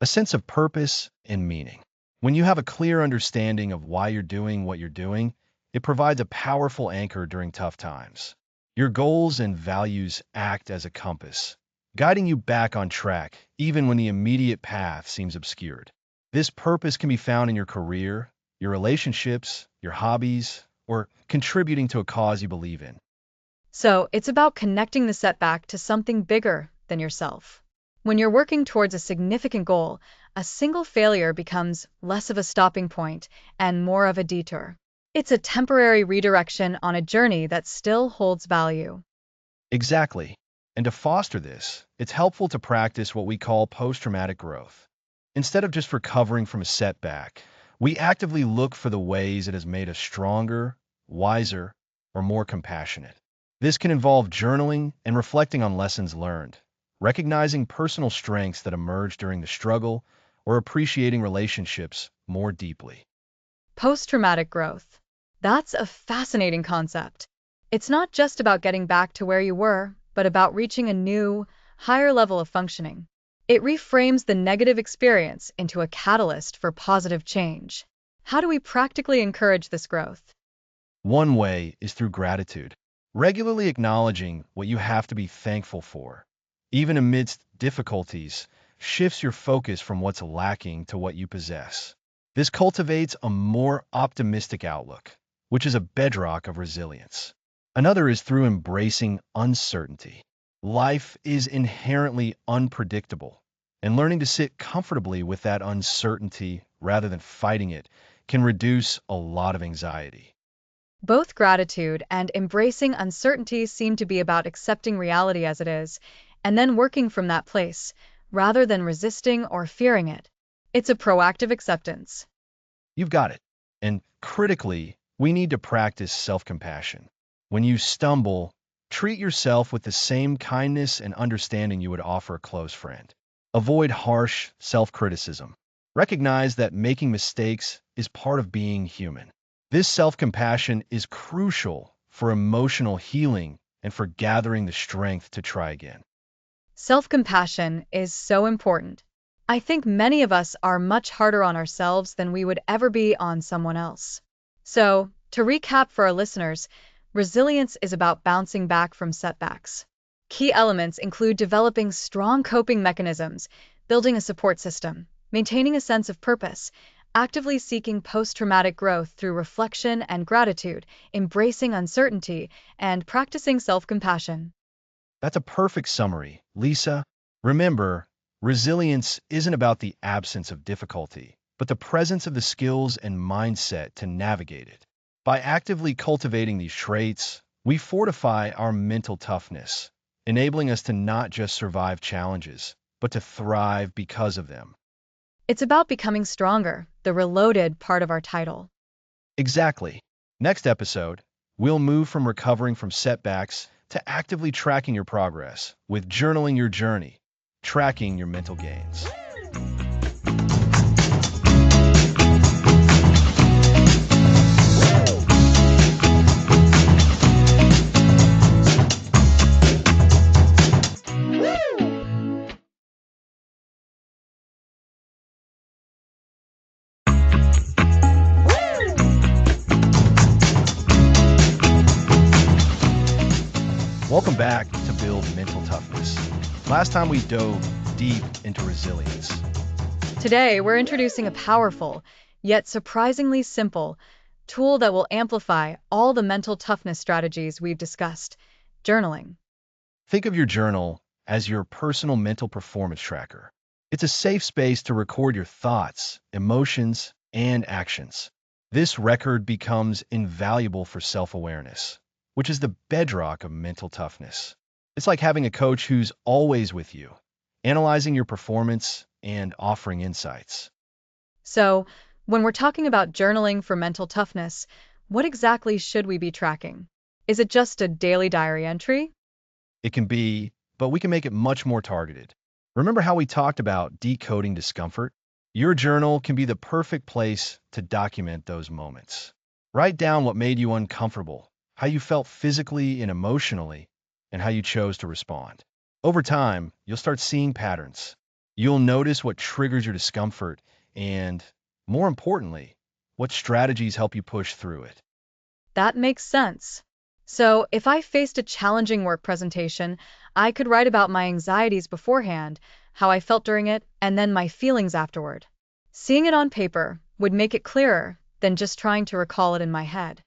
A sense of purpose and meaning. When you have a clear understanding of why you're doing what you're doing, it provides a powerful anchor during tough times. Your goals and values act as a compass, guiding you back on track even when the immediate path seems obscured. This purpose can be found in your career, your relationships, your hobbies, or contributing to a cause you believe in. So it's about connecting the setback to something bigger than yourself. When you're working towards a significant goal, a single failure becomes less of a stopping point and more of a detour. It's a temporary redirection on a journey that still holds value. Exactly. And to foster this, it's helpful to practice what we call post-traumatic growth. Instead of just recovering from a setback, we actively look for the ways it has made us stronger, wiser, or more compassionate. This can involve journaling and reflecting on lessons learned, recognizing personal strengths that emerge during the struggle, or appreciating relationships more deeply. Post-traumatic growth. That's a fascinating concept. It's not just about getting back to where you were, but about reaching a new, higher level of functioning. It reframes the negative experience into a catalyst for positive change. How do we practically encourage this growth? One way is through gratitude, regularly acknowledging what you have to be thankful for, even amidst difficulties, shifts your focus from what's lacking to what you possess. This cultivates a more optimistic outlook, which is a bedrock of resilience. Another is through embracing uncertainty. Life is inherently unpredictable, and learning to sit comfortably with that uncertainty rather than fighting it can reduce a lot of anxiety. Both gratitude and embracing uncertainty seem to be about accepting reality as it is, and then working from that place, rather than resisting or fearing it. It's a proactive acceptance. You've got it. And critically, we need to practice self-compassion. When you stumble, treat yourself with the same kindness and understanding you would offer a close friend. Avoid harsh self-criticism. Recognize that making mistakes is part of being human. This self-compassion is crucial for emotional healing and for gathering the strength to try again. Self-compassion is so important. I think many of us are much harder on ourselves than we would ever be on someone else. So, to recap for our listeners, resilience is about bouncing back from setbacks. Key elements include developing strong coping mechanisms, building a support system, maintaining a sense of purpose, actively seeking post-traumatic growth through reflection and gratitude, embracing uncertainty, and practicing self-compassion. That's a perfect summary, Lisa. Remember, resilience isn't about the absence of difficulty, but the presence of the skills and mindset to navigate it. By actively cultivating these traits, we fortify our mental toughness, enabling us to not just survive challenges, but to thrive because of them. It's about becoming stronger, the reloaded part of our title. Exactly. Next episode, we'll move from recovering from setbacks to actively tracking your progress with journaling your journey, tracking your mental gains. Welcome back to Build Mental Toughness. Last time we dove deep into resilience. Today, we're introducing a powerful, yet surprisingly simple, tool that will amplify all the mental toughness strategies we've discussed: journaling. Think of your journal as your personal mental performance tracker. It's a safe space to record your thoughts, emotions, and actions. This record becomes invaluable for self-awareness, which is the bedrock of mental toughness. It's like having a coach who's always with you, analyzing your performance and offering insights. So, when we're talking about journaling for mental toughness, what exactly should we be tracking? Is it just a daily diary entry? It can be, but we can make it much more targeted. Remember how we talked about decoding discomfort? Your journal can be the perfect place to document those moments. Write down what made you uncomfortable, how you felt physically and emotionally, and how you chose to respond. Over time, you'll start seeing patterns. You'll notice what triggers your discomfort and, more importantly, what strategies help you push through it. That makes sense. So, if I faced a challenging work presentation, I could write about my anxieties beforehand, how I felt during it, and then my feelings afterward. Seeing it on paper would make it clearer than just trying to recall it in my head.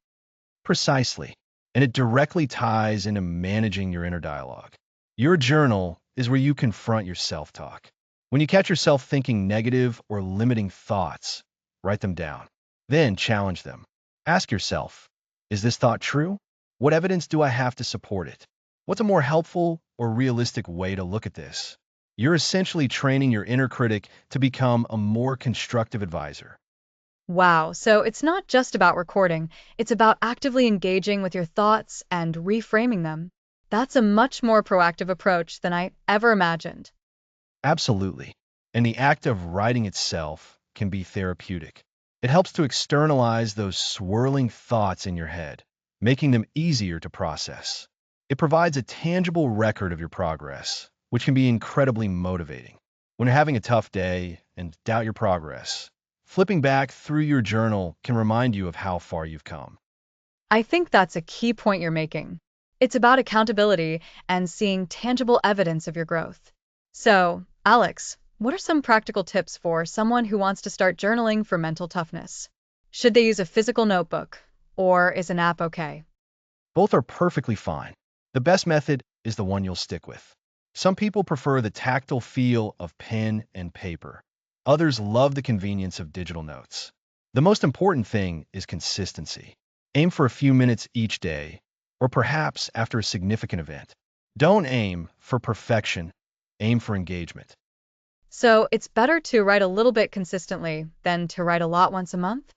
Precisely. and it directly ties into managing your inner dialogue. Your journal is where you confront your self-talk. When you catch yourself thinking negative or limiting thoughts, write them down. Then challenge them. Ask yourself, is this thought true? What evidence do I have to support it? What's a more helpful or realistic way to look at this? You're essentially training your inner critic to become a more constructive advisor. Wow, so it's not just about recording, it's about actively engaging with your thoughts and reframing them. That's a much more proactive approach than I ever imagined. Absolutely. And the act of writing itself can be therapeutic. It helps to externalize those swirling thoughts in your head, making them easier to process. It provides a tangible record of your progress, which can be incredibly motivating. When you're having a tough day and doubt your progress, flipping back through your journal can remind you of how far you've come. I think that's a key point you're making. It's about accountability and seeing tangible evidence of your growth. So, Alex, what are some practical tips for someone who wants to start journaling for mental toughness? Should they use a physical notebook, or is an app okay? Both are perfectly fine. The best method is the one you'll stick with. Some people prefer the tactile feel of pen and paper. Others love the convenience of digital notes. The most important thing is consistency. Aim for a few minutes each day, or perhaps after a significant event. Don't aim for perfection, aim for engagement. So, it's better to write a little bit consistently than to write a lot once a month?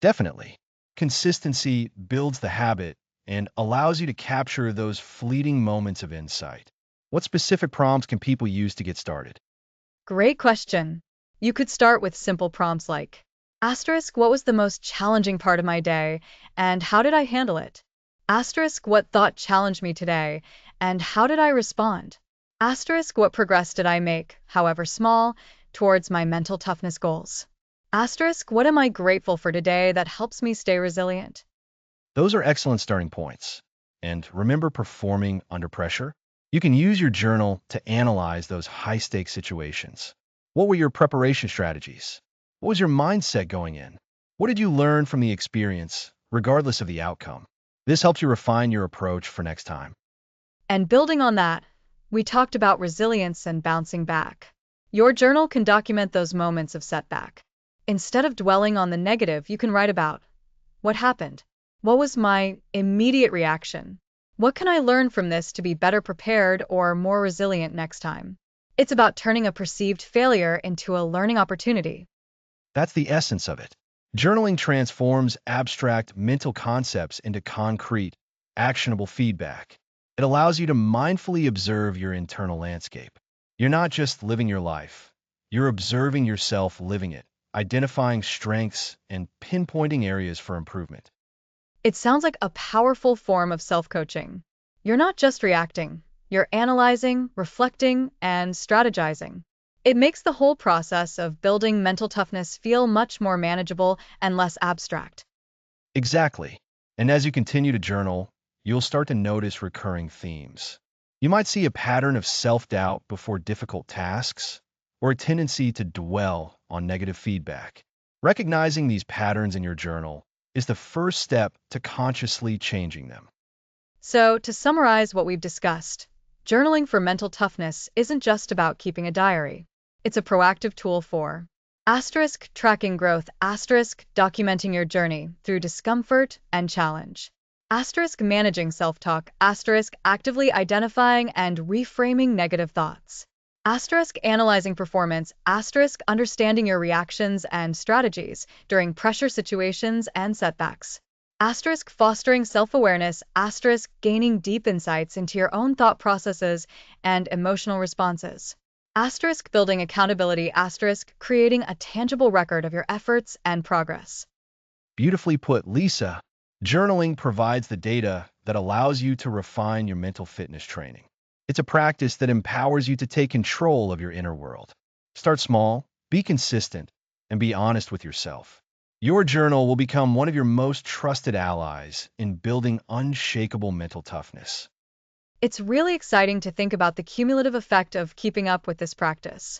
Definitely. Consistency builds the habit and allows you to capture those fleeting moments of insight. What specific prompts can people use to get started? Great question. You could start with simple prompts like, asterisk, what was the most challenging part of my day, and how did I handle it? Asterisk, what thought challenged me today, and how did I respond? Asterisk, what progress did I make, however small, towards my mental toughness goals? Asterisk, what am I grateful for today that helps me stay resilient? Those are excellent starting points. And remember performing under pressure? You can use your journal to analyze those high-stakes situations. What were your preparation strategies? What was your mindset going in? What did you learn from the experience, regardless of the outcome? This helps you refine your approach for next time. And building on that, we talked about resilience and bouncing back. Your journal can document those moments of setback. Instead of dwelling on the negative, you can write about what happened. What was my immediate reaction? What can I learn from this to be better prepared or more resilient next time? It's about turning a perceived failure into a learning opportunity. That's the essence of it. Journaling transforms abstract mental concepts into concrete, actionable feedback. It allows you to mindfully observe your internal landscape. You're not just living your life, you're observing yourself living it, identifying strengths and pinpointing areas for improvement. It sounds like a powerful form of self-coaching. You're not just reacting, you're analyzing, reflecting, and strategizing. It makes the whole process of building mental toughness feel much more manageable and less abstract. Exactly. And as you continue to journal, you'll start to notice recurring themes. You might see a pattern of self-doubt before difficult tasks, or a tendency to dwell on negative feedback. Recognizing these patterns in your journal is the first step to consciously changing them. So, to summarize what we've discussed, journaling for mental toughness isn't just about keeping a diary. It's a proactive tool for asterisk tracking growth, asterisk documenting your journey through discomfort and challenge, asterisk managing self-talk, asterisk actively identifying and reframing negative thoughts, asterisk analyzing performance, asterisk understanding your reactions and strategies during pressure situations and setbacks, asterisk fostering self-awareness, asterisk gaining deep insights into your own thought processes and emotional responses, asterisk building accountability, asterisk creating a tangible record of your efforts and progress. Beautifully put, Lisa. Journaling provides the data that allows you to refine your mental fitness training. It's a practice that empowers you to take control of your inner world. Start small, be consistent, and be honest with yourself. Your journal will become one of your most trusted allies in building unshakable mental toughness. It's really exciting to think about the cumulative effect of keeping up with this practice.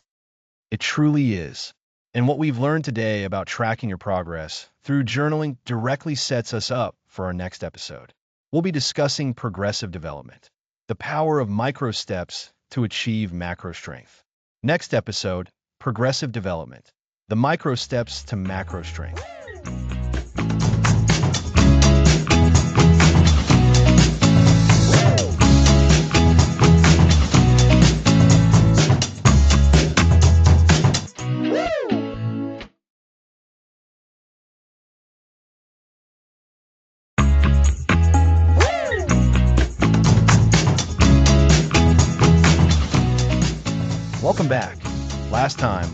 It truly is. And what we've learned today about tracking your progress through journaling directly sets us up for our next episode. we'll be discussing progressive development, the power of micro steps to achieve macro strength. Next episode, progressive development, the micro steps to macro strength. Welcome back. Last time,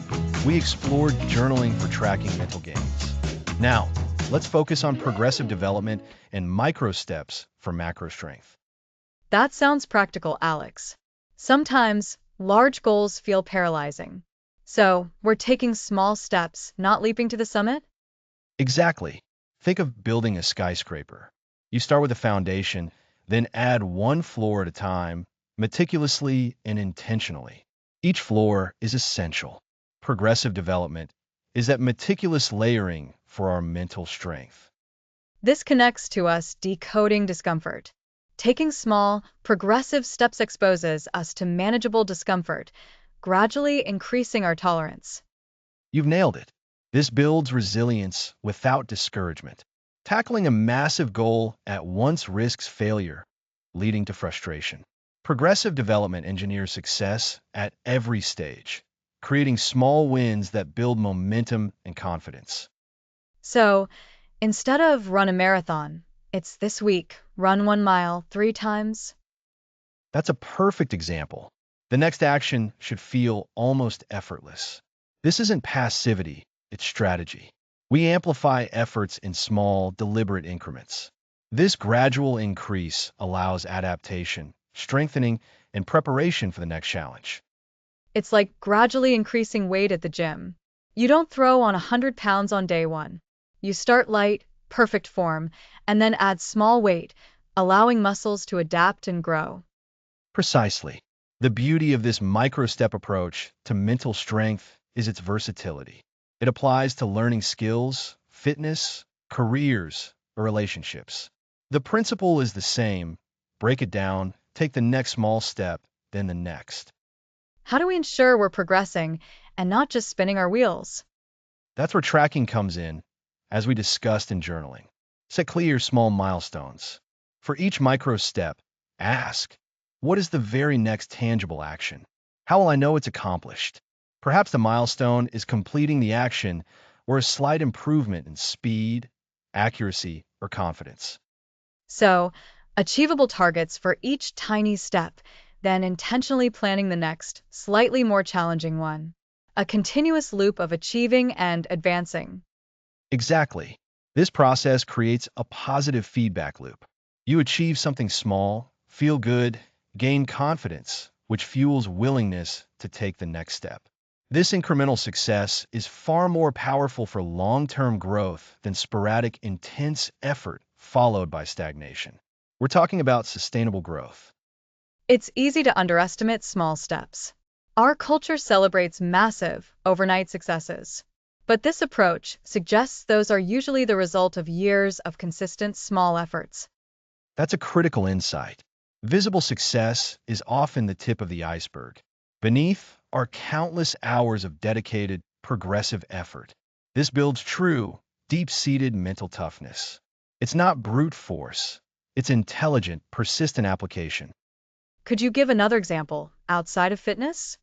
we explored journaling for tracking mental gains. Now, let's focus on progressive development and micro steps for macro strength. That sounds practical, Alex. Sometimes large goals feel paralyzing. So, we're taking small steps, not leaping to the summit? Exactly. Think of building a skyscraper. You start with a foundation, then add one floor at a time, meticulously and intentionally. Each floor is essential. Progressive development is that meticulous layering for our mental strength. This connects to us decoding discomfort. Taking small, progressive steps exposes us to manageable discomfort, gradually increasing our tolerance. You've nailed it. This builds resilience without discouragement. Tackling a massive goal at once risks failure, leading to frustration. Progressive development engineers success at every stage, creating small wins that build momentum and confidence. So, instead of run a marathon, it's this week, run 1 mile 3 times. That's a perfect example. The next action should feel almost effortless. This isn't passivity, it's strategy. We amplify efforts in small, deliberate increments. This gradual increase allows adaptation, strengthening, and preparation for the next challenge. It's like gradually increasing weight at the gym. You don't throw on 100 pounds on day one. You start light, perfect form, and then add small weight, allowing muscles to adapt and grow. Precisely. The beauty of this micro-step approach to mental strength is its versatility. It applies to learning skills, fitness, careers, or relationships. The principle is the same. Break it down, take the next small step, then the next. How do we ensure we're progressing and not just spinning our wheels? That's where tracking comes in, as we discussed in journaling. Set clear small milestones. For each micro step, ask, what is the very next tangible action? How will I know it's accomplished? Perhaps the milestone is completing the action or a slight improvement in speed, accuracy, or confidence. So, achievable targets for each tiny step, then intentionally planning the next, slightly more challenging one. A continuous loop of achieving and advancing. Exactly. This process creates a positive feedback loop. You achieve something small, feel good, gain confidence, which fuels willingness to take the next step. This incremental success is far more powerful for long-term growth than sporadic, intense effort followed by stagnation. We're talking about sustainable growth. It's easy to underestimate small steps. Our culture celebrates massive, overnight successes. But this approach suggests those are usually the result of years of consistent small efforts. That's a critical insight. Visible success is often the tip of the iceberg. Beneath are countless hours of dedicated, progressive effort. This builds true, deep-seated mental toughness. It's not brute force. It's intelligent, persistent application. Could you give another example outside of fitness?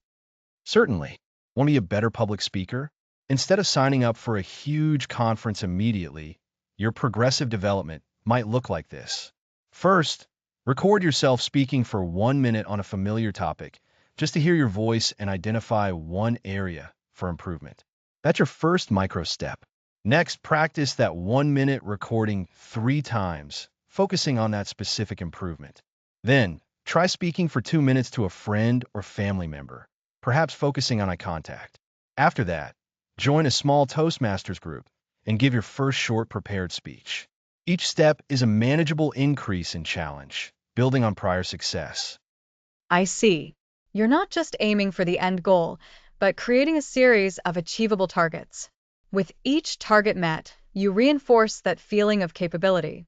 Certainly. Want to be a better public speaker? Instead of signing up for a huge conference immediately, your progressive development might look like this. First, record yourself speaking for 1 minute on a familiar topic, just to hear your voice and identify one area for improvement. That's your first micro step. Next, practice that 1 minute recording 3 times, focusing on that specific improvement. Then, try speaking for 2 minutes to a friend or family member, perhaps focusing on eye contact. After that, join a small Toastmasters group and give your first short prepared speech. Each step is a manageable increase in challenge, building on prior success. I see. You're not just aiming for the end goal, but creating a series of achievable targets. With each target met, you reinforce that feeling of capability.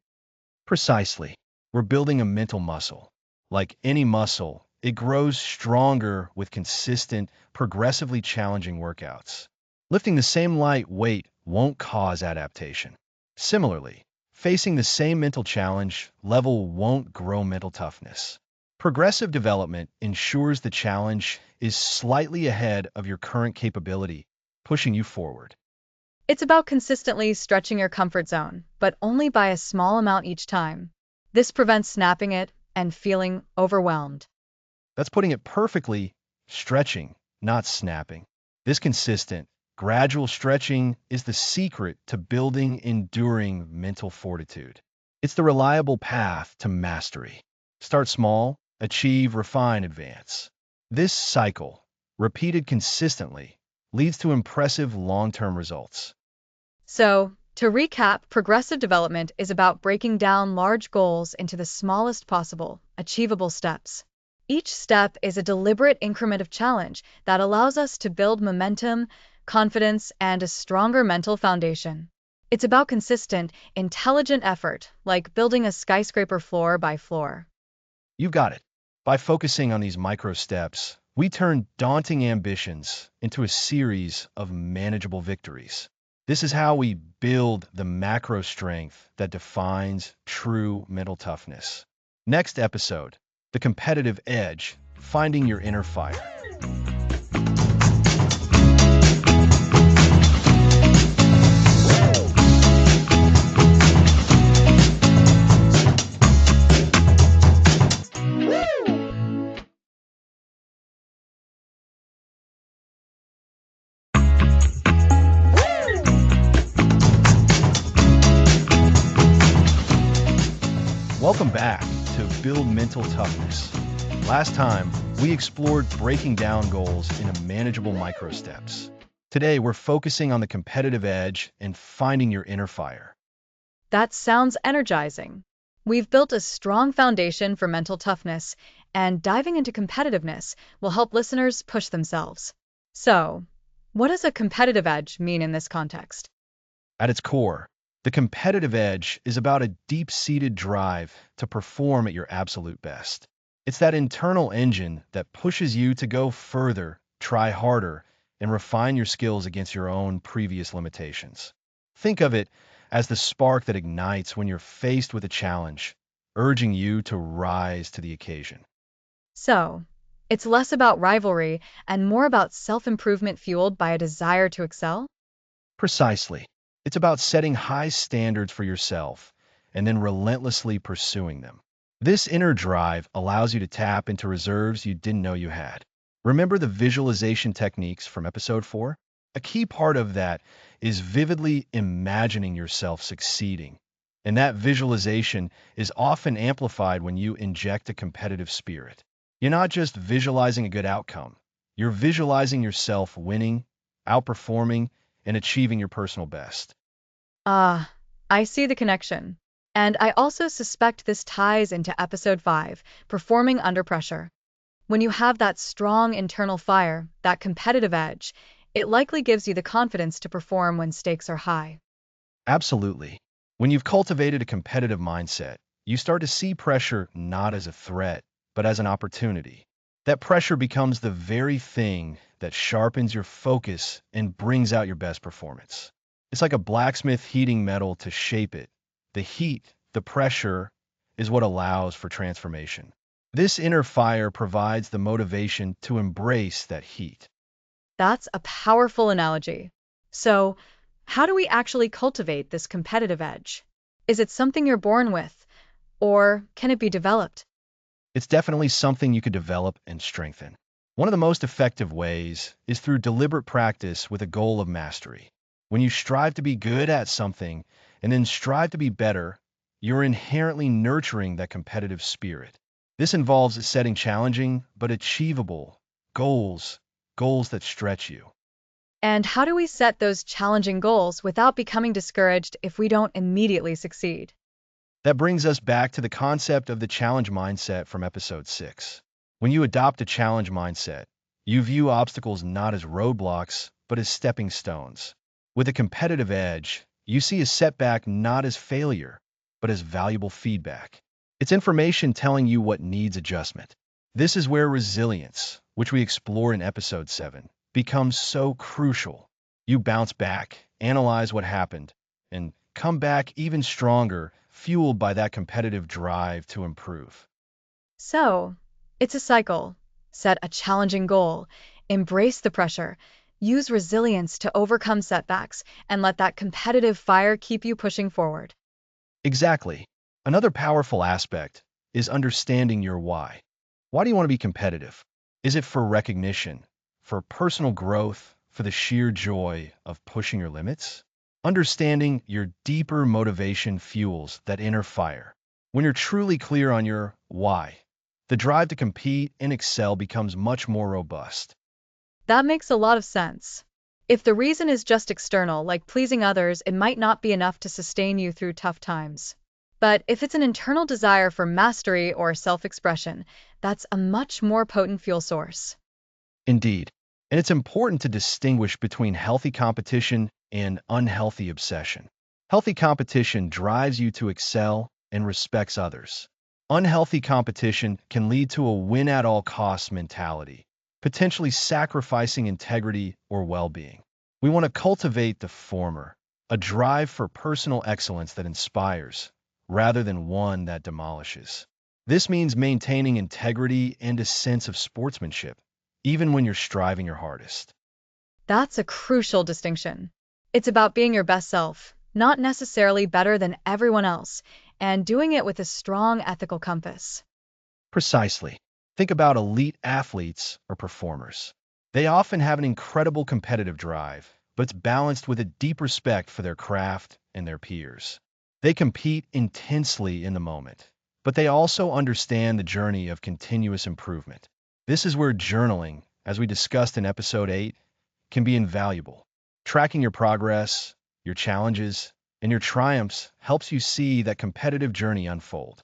Precisely. We're building a mental muscle. Like any muscle, it grows stronger with consistent, progressively challenging workouts. Lifting the same light weight won't cause adaptation. Similarly, facing the same mental challenge level won't grow mental toughness. Progressive development ensures the challenge is slightly ahead of your current capability, pushing you forward. It's about consistently stretching your comfort zone, but only by a small amount each time. This prevents snapping it and feeling overwhelmed. That's putting it perfectly, stretching, not snapping. This consistent, gradual stretching is the secret to building enduring mental fortitude. It's the reliable path to mastery. Start small, achieve, refine, advance. This cycle, repeated consistently, leads to impressive long-term results. So, to recap, progressive development is about breaking down large goals into the smallest possible, achievable steps. Each step is a deliberate increment of challenge that allows us to build momentum, confidence, and a stronger mental foundation. It's about consistent, intelligent effort, like building a skyscraper floor by floor. You've got it. By focusing on these micro steps, we turn daunting ambitions into a series of manageable victories. This is how we build the macro strength that defines true mental toughness. Next episode, the competitive edge, finding your inner fire. Welcome back to Build Mental Toughness. Last time, we explored breaking down goals into manageable micro steps. Today, we're focusing on the competitive edge and finding your inner fire. That sounds energizing. We've built a strong foundation for mental toughness, and diving into competitiveness will help listeners push themselves. So, what does a competitive edge mean in this context? At its core, the competitive edge is about a deep-seated drive to perform at your absolute best. It's that internal engine that pushes you to go further, try harder, and refine your skills against your own previous limitations. Think of it as the spark that ignites when you're faced with a challenge, urging you to rise to the occasion. So, it's less about rivalry and more about self-improvement fueled by a desire to excel? Precisely. It's about setting high standards for yourself and then relentlessly pursuing them. This inner drive allows you to tap into reserves you didn't know you had. Remember the visualization techniques from episode 4? A key part of that is vividly imagining yourself succeeding. And that visualization is often amplified when you inject a competitive spirit. You're not just visualizing a good outcome, you're visualizing yourself winning, outperforming, and achieving your personal best. Ah, I see the connection. And I also suspect this ties into episode 5, performing under pressure. When you have that strong internal fire, that competitive edge, it likely gives you the confidence to perform when stakes are high. Absolutely. When you've cultivated a competitive mindset, you start to see pressure not as a threat, but as an opportunity. That pressure becomes the very thing that sharpens your focus and brings out your best performance. It's like a blacksmith heating metal to shape it. The heat, the pressure, is what allows for transformation. This inner fire provides the motivation to embrace that heat. That's a powerful analogy. So, how do we actually cultivate this competitive edge? Is it something you're born with, or can it be developed? It's definitely something you could develop and strengthen. One of the most effective ways is through deliberate practice with a goal of mastery. When you strive to be good at something and then strive to be better, you're inherently nurturing that competitive spirit. This involves setting challenging but achievable goals, goals that stretch you. And how do we set those challenging goals without becoming discouraged if we don't immediately succeed? That brings us back to the concept of the challenge mindset from episode 6. When you adopt a challenge mindset, you view obstacles not as roadblocks, but as stepping stones. With a competitive edge, you see a setback not as failure, but as valuable feedback. It's information telling you what needs adjustment. This is where resilience, which we explore in episode 7, becomes so crucial. You bounce back, analyze what happened, and come back even stronger, fueled by that competitive drive to improve. So, it's a cycle. Set a challenging goal, embrace the pressure, use resilience to overcome setbacks, and let that competitive fire keep you pushing forward. Exactly. Another powerful aspect is understanding your why. Why do you want to be competitive? Is it for recognition, for personal growth, for the sheer joy of pushing your limits? Understanding your deeper motivation fuels that inner fire. When you're truly clear on your why, the drive to compete and excel becomes much more robust. That makes a lot of sense. If the reason is just external, like pleasing others, it might not be enough to sustain you through tough times. But if it's an internal desire for mastery or self-expression, that's a much more potent fuel source. Indeed. And it's important to distinguish between healthy competition and unhealthy obsession. Healthy competition drives you to excel and respects others. Unhealthy competition can lead to a win-at-all-costs mentality, potentially sacrificing integrity or well-being. We want to cultivate the former, a drive for personal excellence that inspires, rather than one that demolishes. This means maintaining integrity and a sense of sportsmanship, even when you're striving your hardest. That's a crucial distinction. It's about being your best self, not necessarily better than everyone else, and doing it with a strong ethical compass. Precisely. Think about elite athletes or performers. They often have an incredible competitive drive, but it's balanced with a deep respect for their craft and their peers. They compete intensely in the moment, but they also understand the journey of continuous improvement. This is where journaling, as we discussed in episode 8, can be invaluable. Tracking your progress, your challenges, and your triumphs helps you see that competitive journey unfold.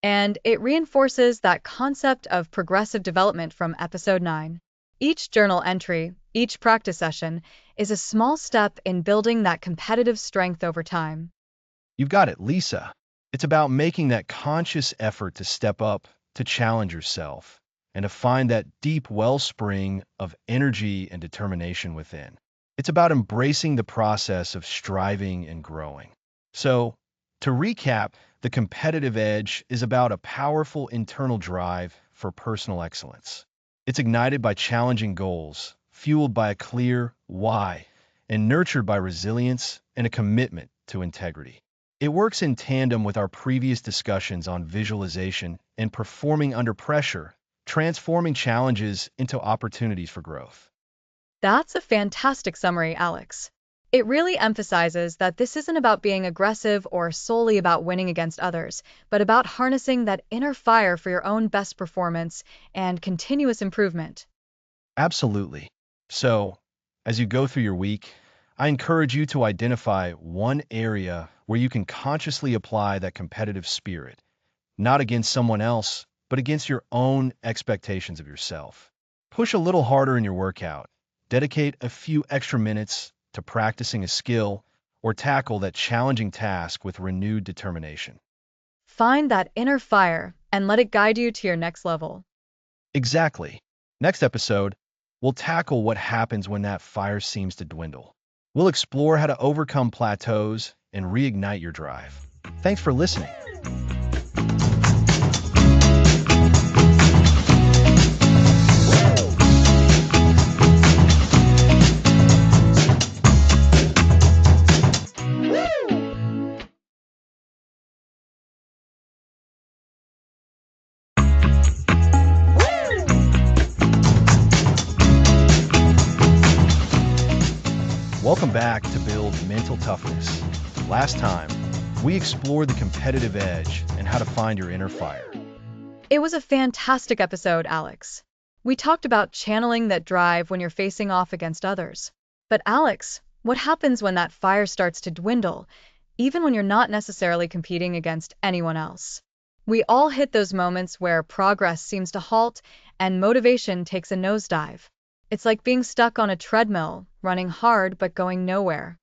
And it reinforces that concept of progressive development from episode 9. Each journal entry, each practice session, is a small step in building that competitive strength over time. You've got it, Lisa. It's about making that conscious effort to step up, to challenge yourself, and to find that deep wellspring of energy and determination within. It's about embracing the process of striving and growing. So, to recap, the competitive edge is about a powerful internal drive for personal excellence. It's ignited by challenging goals, fueled by a clear why, and nurtured by resilience and a commitment to integrity. It works in tandem with our previous discussions on visualization and performing under pressure, transforming challenges into opportunities for growth. That's a fantastic summary, Alex. It really emphasizes that this isn't about being aggressive or solely about winning against others, but about harnessing that inner fire for your own best performance and continuous improvement. Absolutely. So, as you go through your week, I encourage you to identify one area where you can consciously apply that competitive spirit, not against someone else, but against your own expectations of yourself. Push a little harder in your workout, dedicate a few extra minutes to practicing a skill, or tackle that challenging task with renewed determination. Find that inner fire and let it guide you to your next level. Exactly. Next episode, we'll tackle what happens when that fire seems to dwindle. We'll explore how to overcome plateaus and reignite your drive. Thanks for listening. Welcome back to Build Mental Toughness. Last time, we explored the competitive edge and how to find your inner fire. It was a fantastic episode, Alex. We talked about channeling that drive when you're facing off against others. But Alex, what happens when that fire starts to dwindle, even when you're not necessarily competing against anyone else? We all hit those moments where progress seems to halt and motivation takes a nosedive. It's like being stuck on a treadmill, running hard but going nowhere.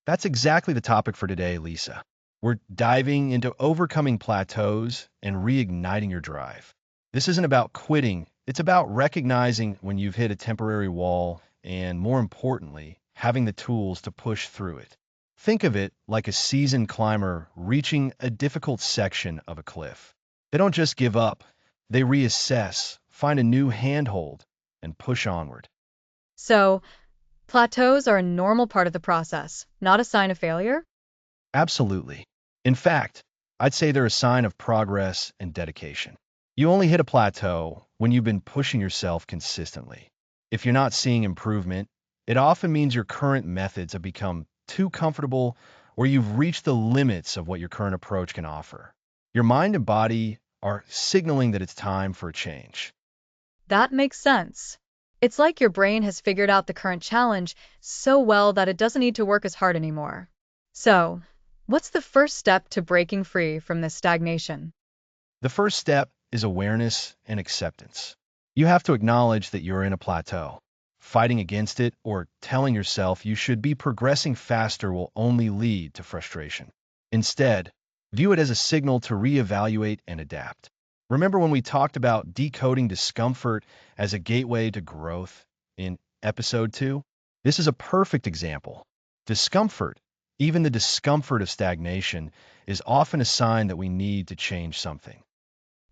That's exactly the topic for today, Lisa. We're diving into overcoming plateaus and reigniting your drive. This isn't about quitting, it's about recognizing when you've hit a temporary wall and, more importantly, having the tools to push through it. Think of it like a seasoned climber reaching a difficult section of a cliff. They don't just give up, they reassess, find a new handhold, and push onward. So, plateaus are a normal part of the process, not a sign of failure? Absolutely. In fact, I'd say they're a sign of progress and dedication. You only hit a plateau when you've been pushing yourself consistently. If you're not seeing improvement, it often means your current methods have become too comfortable or you've reached the limits of what your current approach can offer. Your mind and body are signaling that it's time for a change. That makes sense. It's like your brain has figured out the current challenge so well that it doesn't need to work as hard anymore. So, what's the first step to breaking free from this stagnation? The first step is awareness and acceptance. You have to acknowledge that you're in a plateau. Fighting against it or telling yourself you should be progressing faster will only lead to frustration. Instead, view it as a signal to reevaluate and adapt. Remember when we talked about decoding discomfort as a gateway to growth in episode 2? This is a perfect example. Discomfort, even the discomfort of stagnation, is often a sign that we need to change something.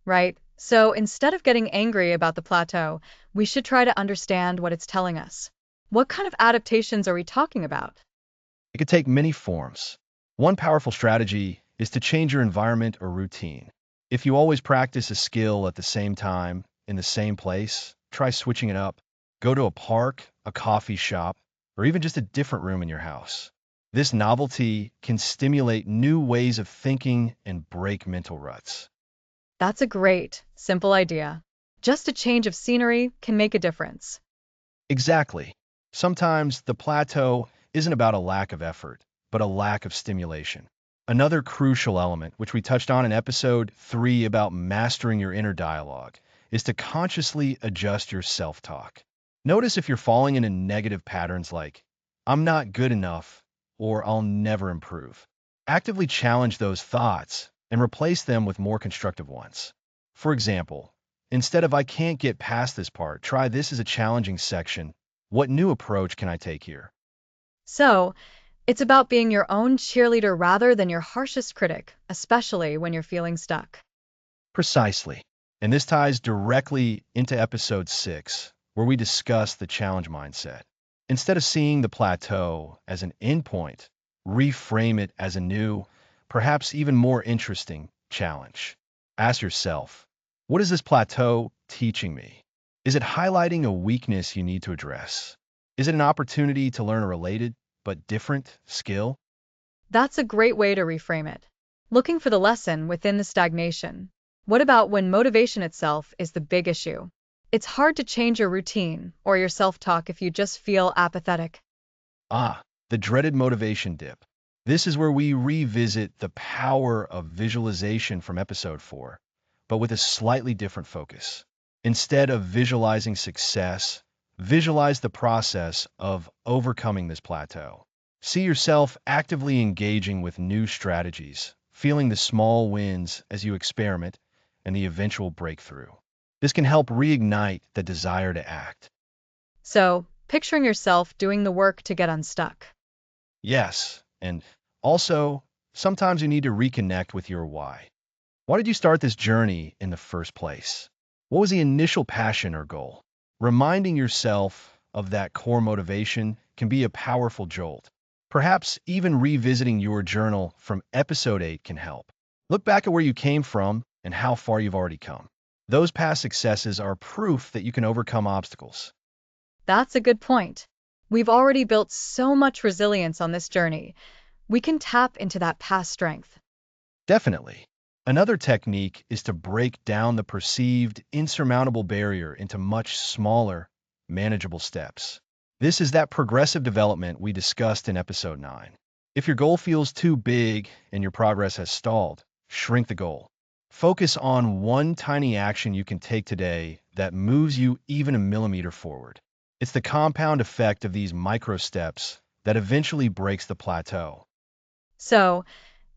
Right? So, instead of getting angry about the plateau, we should try to understand what it's telling us. What kind of adaptations are we talking about? It could take many forms. One powerful strategy is to change your environment or routine. If you always practice a skill at the same time, in the same place, try switching it up. Go to a park, a coffee shop, or even just a different room in your house. This novelty can stimulate new ways of thinking and break mental ruts. That's a great, simple idea. Just a change of scenery can make a difference. Exactly. Sometimes the plateau isn't about a lack of effort, but a lack of stimulation. Another crucial element, which we touched on in episode 3 about mastering your inner dialogue, is to consciously adjust your self-talk. Notice if you're falling into negative patterns like, I'm not good enough, or I'll never improve. Actively challenge those thoughts and replace them with more constructive ones. For example, instead of I can't get past this part, try this as a challenging section. What new approach can I take here? So, it's about being your own cheerleader rather than your harshest critic, especially when you're feeling stuck. Precisely. And this ties directly into episode 6, where we discuss the challenge mindset. Instead of seeing the plateau as an endpoint, reframe it as a new, perhaps even more interesting challenge. Ask yourself, what is this plateau teaching me? Is it highlighting a weakness you need to address? Is it an opportunity to learn a related but different skill? That's a great way to reframe it. Looking for the lesson within the stagnation. What about when motivation itself is the big issue? It's hard to change your routine or your self-talk if you just feel apathetic. Ah, the dreaded motivation dip. This is where we revisit the power of visualization from episode 4, but with a slightly different focus. Instead of visualizing success, visualize the process of overcoming this plateau. See yourself actively engaging with new strategies, feeling the small wins as you experiment and the eventual breakthrough. This can help reignite the desire to act. So, picturing yourself doing the work to get unstuck. Yes, and also, sometimes you need to reconnect with your why. Why did you start this journey in the first place? What was the initial passion or goal? Reminding yourself of that core motivation can be a powerful jolt. Perhaps even revisiting your journal from episode 8 can help. Look back at where you came from and how far you've already come. Those past successes are proof that you can overcome obstacles. That's a good point. We've already built so much resilience on this journey. We can tap into that past strength. Definitely. Another technique is to break down the perceived insurmountable barrier into much smaller, manageable steps. This is that progressive development we discussed in episode 9. If your goal feels too big and your progress has stalled, shrink the goal. Focus on one tiny action you can take today that moves you even a millimeter forward. It's the compound effect of these micro steps that eventually breaks the plateau. So,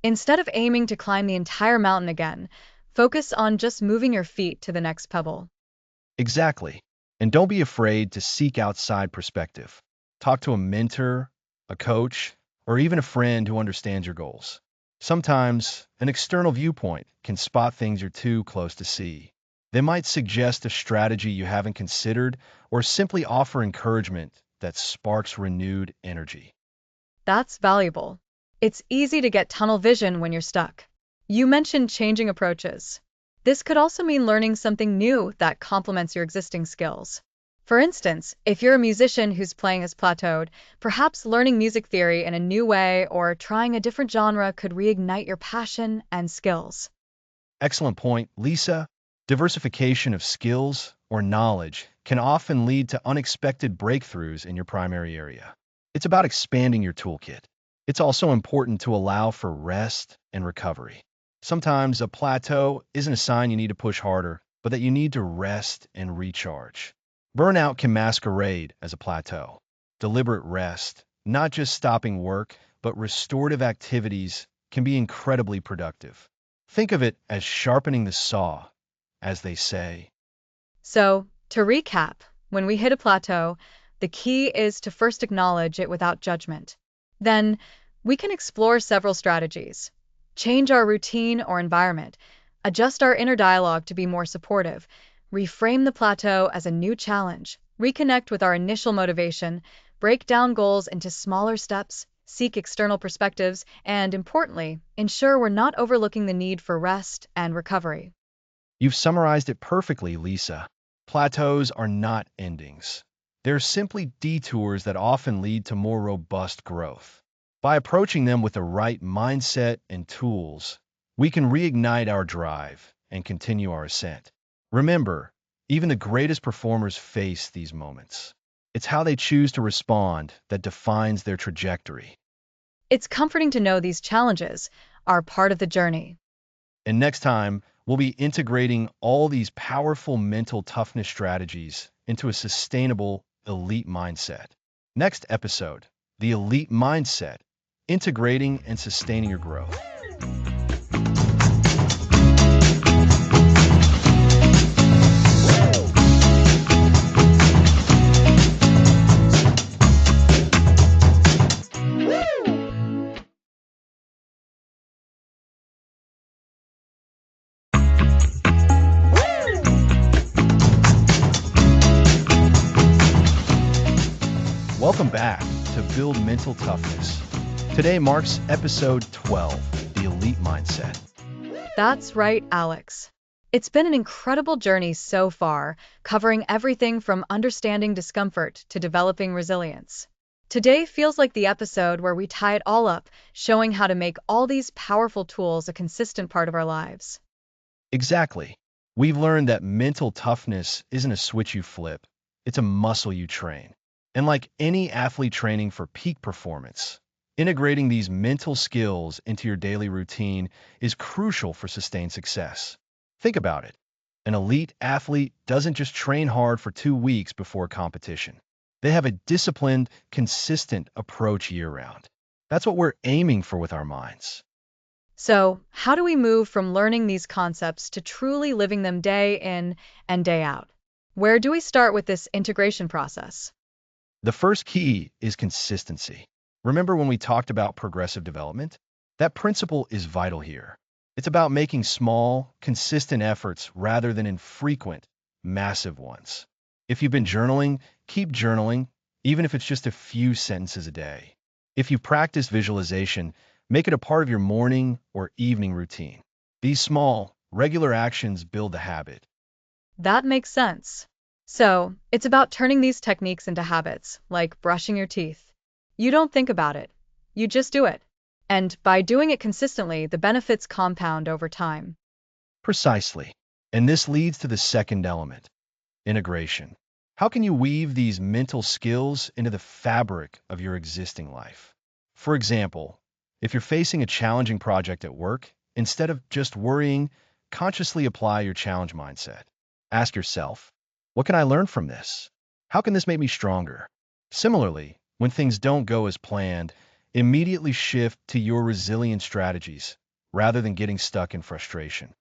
Instead of aiming to climb the entire mountain again, focus on just moving your feet to the next pebble. Exactly. And don't be afraid to seek outside perspective. Talk to a mentor, a coach, or even a friend who understands your goals. Sometimes an external viewpoint can spot things you're too close to see. They might suggest a strategy you haven't considered or simply offer encouragement that sparks renewed energy. That's valuable. It's easy to get tunnel vision when you're stuck. You mentioned changing approaches. This could also mean learning something new that complements your existing skills. For instance, if you're a musician who's playing as plateaued, perhaps learning music theory in a new way or trying a different genre could reignite your passion and skills. Excellent point, Lisa. Diversification of skills or knowledge can often lead to unexpected breakthroughs in your primary area. It's about expanding your toolkit. It's also important to allow for rest and recovery. Sometimes a plateau isn't a sign you need to push harder, but that you need to rest and recharge. Burnout can masquerade as a plateau. Deliberate rest, not just stopping work, but restorative activities, can be incredibly productive. Think of it as sharpening the saw, as they say. So, to recap, when we hit a plateau, the key is to first acknowledge it without judgment. Then, we can explore several strategies. Change our routine or environment, adjust our inner dialogue to be more supportive, reframe the plateau as a new challenge, reconnect with our initial motivation, break down goals into smaller steps, seek external perspectives, and importantly, ensure we're not overlooking the need for rest and recovery. You've summarized it perfectly, Lisa. Plateaus are not endings. They're simply detours that often lead to more robust growth. By approaching them with the right mindset and tools, we can reignite our drive and continue our ascent. Remember, even the greatest performers face these moments. It's how they choose to respond that defines their trajectory. It's comforting to know these challenges are part of the journey. And next time, we'll be integrating all these powerful mental toughness strategies into a sustainable elite mindset. Next episode, the elite mindset, integrating and sustaining your growth. Welcome back to Build Mental Toughness. Today marks episode 12, the elite mindset. That's right, Alex. It's been an incredible journey so far, covering everything from understanding discomfort to developing resilience. Today feels like the episode where we tie it all up, showing how to make all these powerful tools a consistent part of our lives. Exactly. We've learned that mental toughness isn't a switch you flip, it's a muscle you train. And like any athlete training for peak performance, integrating these mental skills into your daily routine is crucial for sustained success. Think about it. An elite athlete doesn't just train hard for 2 weeks before a competition. They have a disciplined, consistent approach year-round. That's what we're aiming for with our minds. So, how do we move from learning these concepts to truly living them day in and day out? Where do we start with this integration process? The first key is consistency. Remember when we talked about progressive development? That principle is vital here. It's about making small, consistent efforts rather than infrequent, massive ones. If you've been journaling, keep journaling, even if it's just a few sentences a day. If you practice visualization, make it a part of your morning or evening routine. These small, regular actions build the habit. That makes sense. So, it's about turning these techniques into habits, like brushing your teeth. You don't think about it, you just do it. And by doing it consistently, the benefits compound over time. Precisely. And this leads to the second element, integration. How can you weave these mental skills into the fabric of your existing life? For example, if you're facing a challenging project at work, instead of just worrying, consciously apply your challenge mindset. Ask yourself, what can I learn from this? How can this make me stronger? Similarly, when things don't go as planned, Immediately shift to your resilient strategies rather than getting stuck in frustration.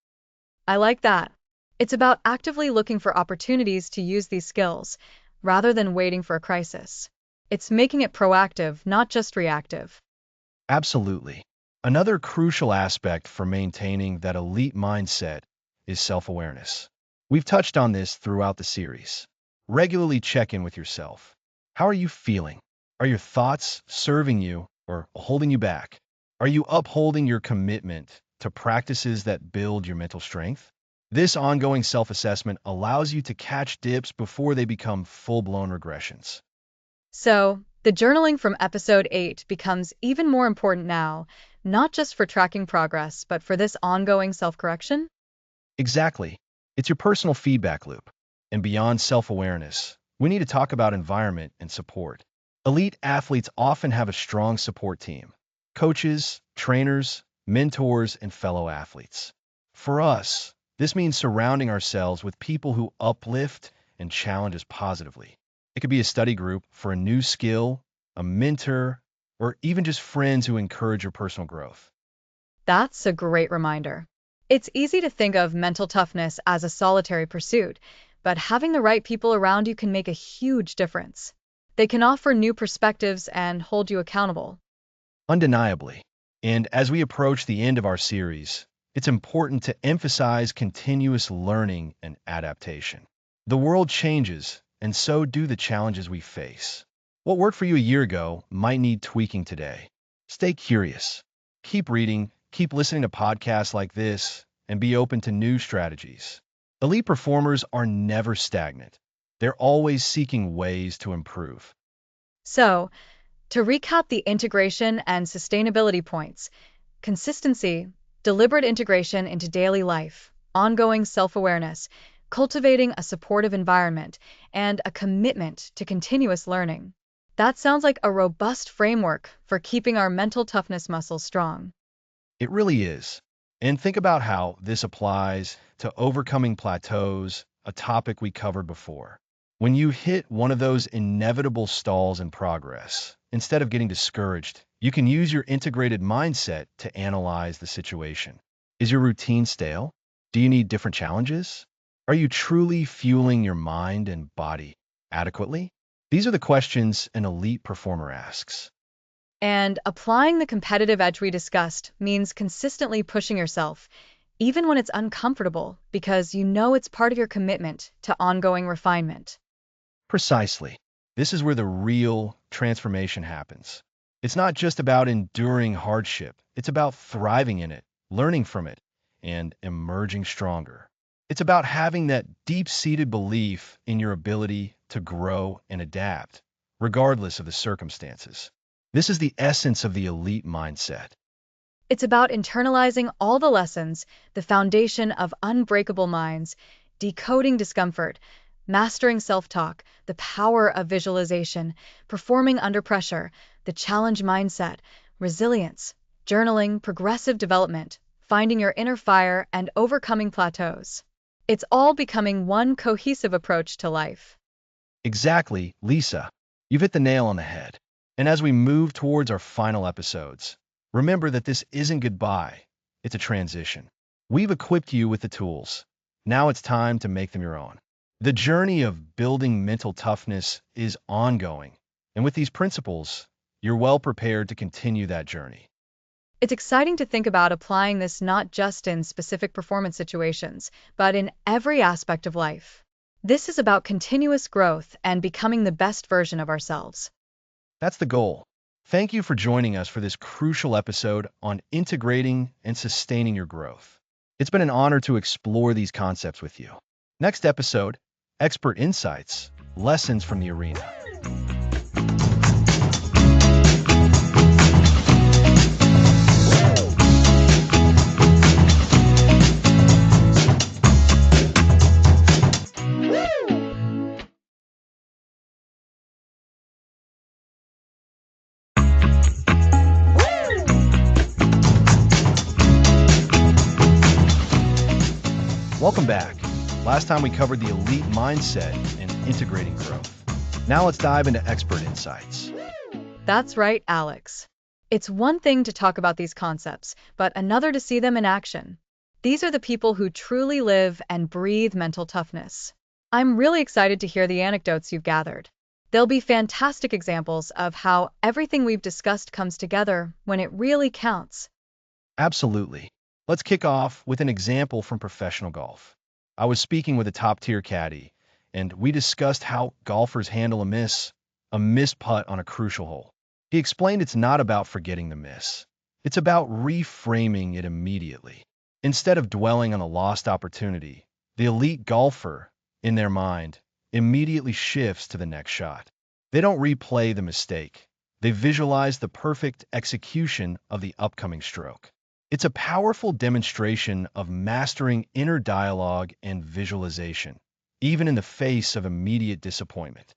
I like that. It's about actively looking for opportunities to use these skills rather than waiting for a crisis. It's making it proactive, not just reactive. Absolutely. Another crucial aspect for maintaining that elite mindset is self-awareness. We've touched on this throughout the series. Regularly check in with yourself. How are you feeling? Are your thoughts serving you or holding you back? Are you upholding your commitment to practices that build your mental strength? This ongoing self-assessment allows you to catch dips before they become full-blown regressions. So, the journaling from episode 8 becomes even more important now, not just for tracking progress, but for this ongoing self-correction? Exactly. It's your personal feedback loop. And beyond self-awareness, we need to talk about environment and support. Elite athletes often have a strong support team: coaches, trainers, mentors, and fellow athletes. For us, this means surrounding ourselves with people who uplift and challenge us positively. It could be a study group for a new skill, a mentor, or even just friends who encourage your personal growth. That's a great reminder. It's easy to think of mental toughness as a solitary pursuit, but having the right people around you can make a huge difference. They can offer new perspectives and hold you accountable. Undeniably. And as we approach the end of our series, it's important to emphasize continuous learning and adaptation. The world changes, and so do the challenges we face. What worked for you a year ago might need tweaking today. Stay curious. Keep reading, keep listening to podcasts like this, and be open to new strategies. Elite performers are never stagnant. They're always seeking ways to improve. So, to recap the integration and sustainability points: consistency, deliberate integration into daily life, ongoing self-awareness, cultivating a supportive environment, and a commitment to continuous learning. That sounds like a robust framework for keeping our mental toughness muscles strong. It really is. And think about how this applies to overcoming plateaus, a topic we covered before. When you hit one of those inevitable stalls in progress, instead of getting discouraged, you can use your integrated mindset to analyze the situation. Is your routine stale? Do you need different challenges? Are you truly fueling your mind and body adequately? These are the questions an elite performer asks. And applying the competitive edge we discussed means consistently pushing yourself, even when it's uncomfortable, because you know it's part of your commitment to ongoing refinement. Precisely. This is where the real transformation happens. It's not just about enduring hardship, it's about thriving in it, learning from it, and emerging stronger. It's about having that deep-seated belief in your ability to grow and adapt, regardless of the circumstances. This is the essence of the elite mindset. It's about internalizing all the lessons, the foundation of unbreakable minds, decoding discomfort, mastering self-talk, the power of visualization, performing under pressure, the challenge mindset, resilience, journaling, progressive development, finding your inner fire, and overcoming plateaus. It's all becoming one cohesive approach to life. Exactly, Lisa. You've hit the nail on the head. And as we move towards our final episodes, remember that this isn't goodbye, it's a transition. We've equipped you with the tools. Now it's time to make them your own. The journey of building mental toughness is ongoing, and with these principles, you're well prepared to continue that journey. It's exciting to think about applying this not just in specific performance situations, but in every aspect of life. This is about continuous growth and becoming the best version of ourselves. That's the goal. Thank you for joining us for this crucial episode on integrating and sustaining your growth. It's been an honor to explore these concepts with you. Next episode, expert insights, lessons from the arena. Welcome back. Last time we covered the elite mindset and integrating growth. Now let's dive into expert insights. That's right, Alex. It's one thing to talk about these concepts, but another to see them in action. These are the people who truly live and breathe mental toughness. I'm really excited to hear the anecdotes you've gathered. They'll be fantastic examples of how everything we've discussed comes together when it really counts. Absolutely. Let's kick off with an example from professional golf. I was speaking with a top-tier caddy, and we discussed how golfers handle a missed putt on a crucial hole. He explained it's not about forgetting the miss. It's about reframing it immediately. Instead of dwelling on the lost opportunity, the elite golfer, in their mind, immediately shifts to the next shot. They don't replay the mistake. They visualize the perfect execution of the upcoming stroke. It's a powerful demonstration of mastering inner dialogue and visualization, even in the face of immediate disappointment.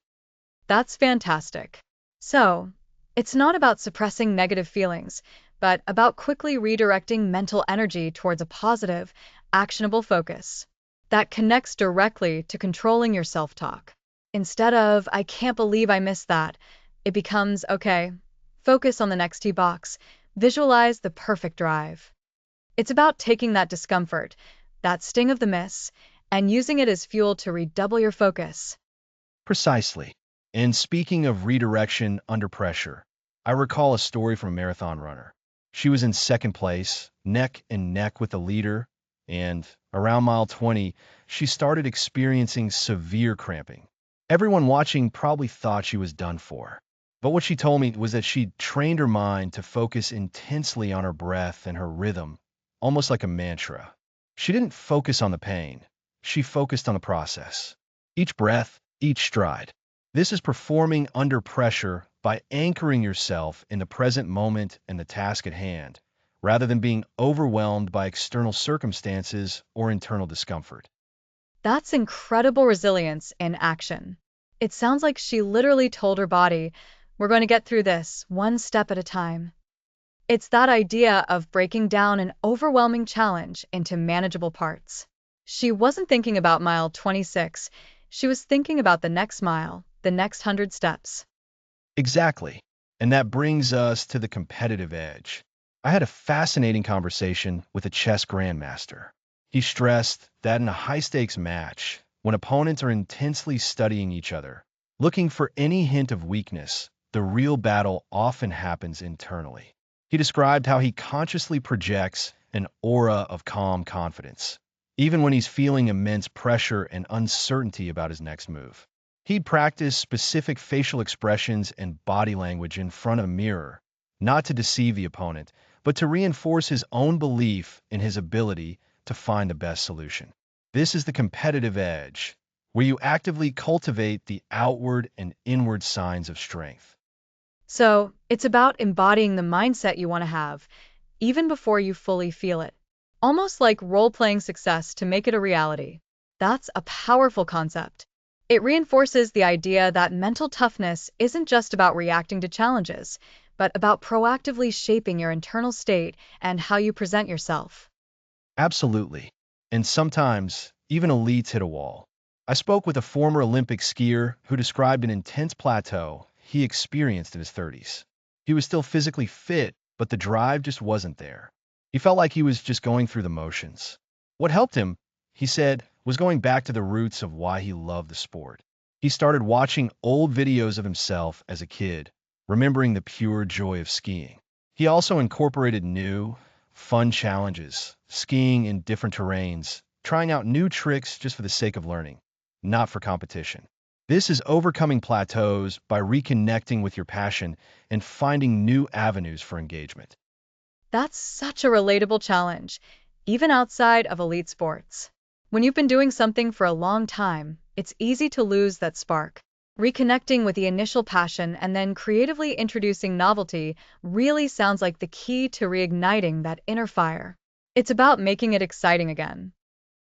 That's fantastic. So, it's not about suppressing negative feelings, but about quickly redirecting mental energy towards a positive, actionable focus that connects directly to controlling your self-talk. Instead of, I can't believe I missed that, it becomes, okay, focus on the next tee box, visualize the perfect drive. It's about taking that discomfort, that sting of the miss, and using it as fuel to redouble your focus. Precisely. And speaking of redirection under pressure, I recall a story from a marathon runner. She was in second place, neck and neck with the leader, and around mile 20, she started experiencing severe cramping. Everyone watching probably thought she was done for. But what she told me was that she'd trained her mind to focus intensely on her breath and her rhythm, almost like a mantra. She didn't focus on the pain. She focused on the process. Each breath, each stride. This is performing under pressure by anchoring yourself in the present moment and the task at hand, rather than being overwhelmed by external circumstances or internal discomfort. That's incredible resilience in action. It sounds like she literally told her body, we're going to get through this, one step at a time. It's that idea of breaking down an overwhelming challenge into manageable parts. She wasn't thinking about mile 26, she was thinking about the next mile, the next 100 steps. Exactly. And that brings us to the competitive edge. I had a fascinating conversation with a chess grandmaster. He stressed that in a high-stakes match, when opponents are intensely studying each other, looking for any hint of weakness, the real battle often happens internally. He described how he consciously projects an aura of calm confidence, even when he's feeling immense pressure and uncertainty about his next move. He'd practice specific facial expressions and body language in front of a mirror, not to deceive the opponent, but to reinforce his own belief in his ability to find the best solution. This is the competitive edge, where you actively cultivate the outward and inward signs of strength. So, it's about embodying the mindset you want to have, even before you fully feel it. Almost like role-playing success to make it a reality. That's a powerful concept. It reinforces the idea that mental toughness isn't just about reacting to challenges, but about proactively shaping your internal state and how you present yourself. Absolutely. And sometimes, even elites hit a wall. I spoke with a former Olympic skier who described an intense plateau he experienced in his 30s. He was still physically fit, but the drive just wasn't there. He felt like he was just going through the motions. What helped him, he said, was going back to the roots of why he loved the sport. He started watching old videos of himself as a kid, remembering the pure joy of skiing. He also incorporated new, fun challenges, skiing in different terrains, trying out new tricks just for the sake of learning, not for competition. This is overcoming plateaus by reconnecting with your passion and finding new avenues for engagement. That's such a relatable challenge, even outside of elite sports. When you've been doing something for a long time, it's easy to lose that spark. Reconnecting with the initial passion and then creatively introducing novelty really sounds like the key to reigniting that inner fire. It's about making it exciting again.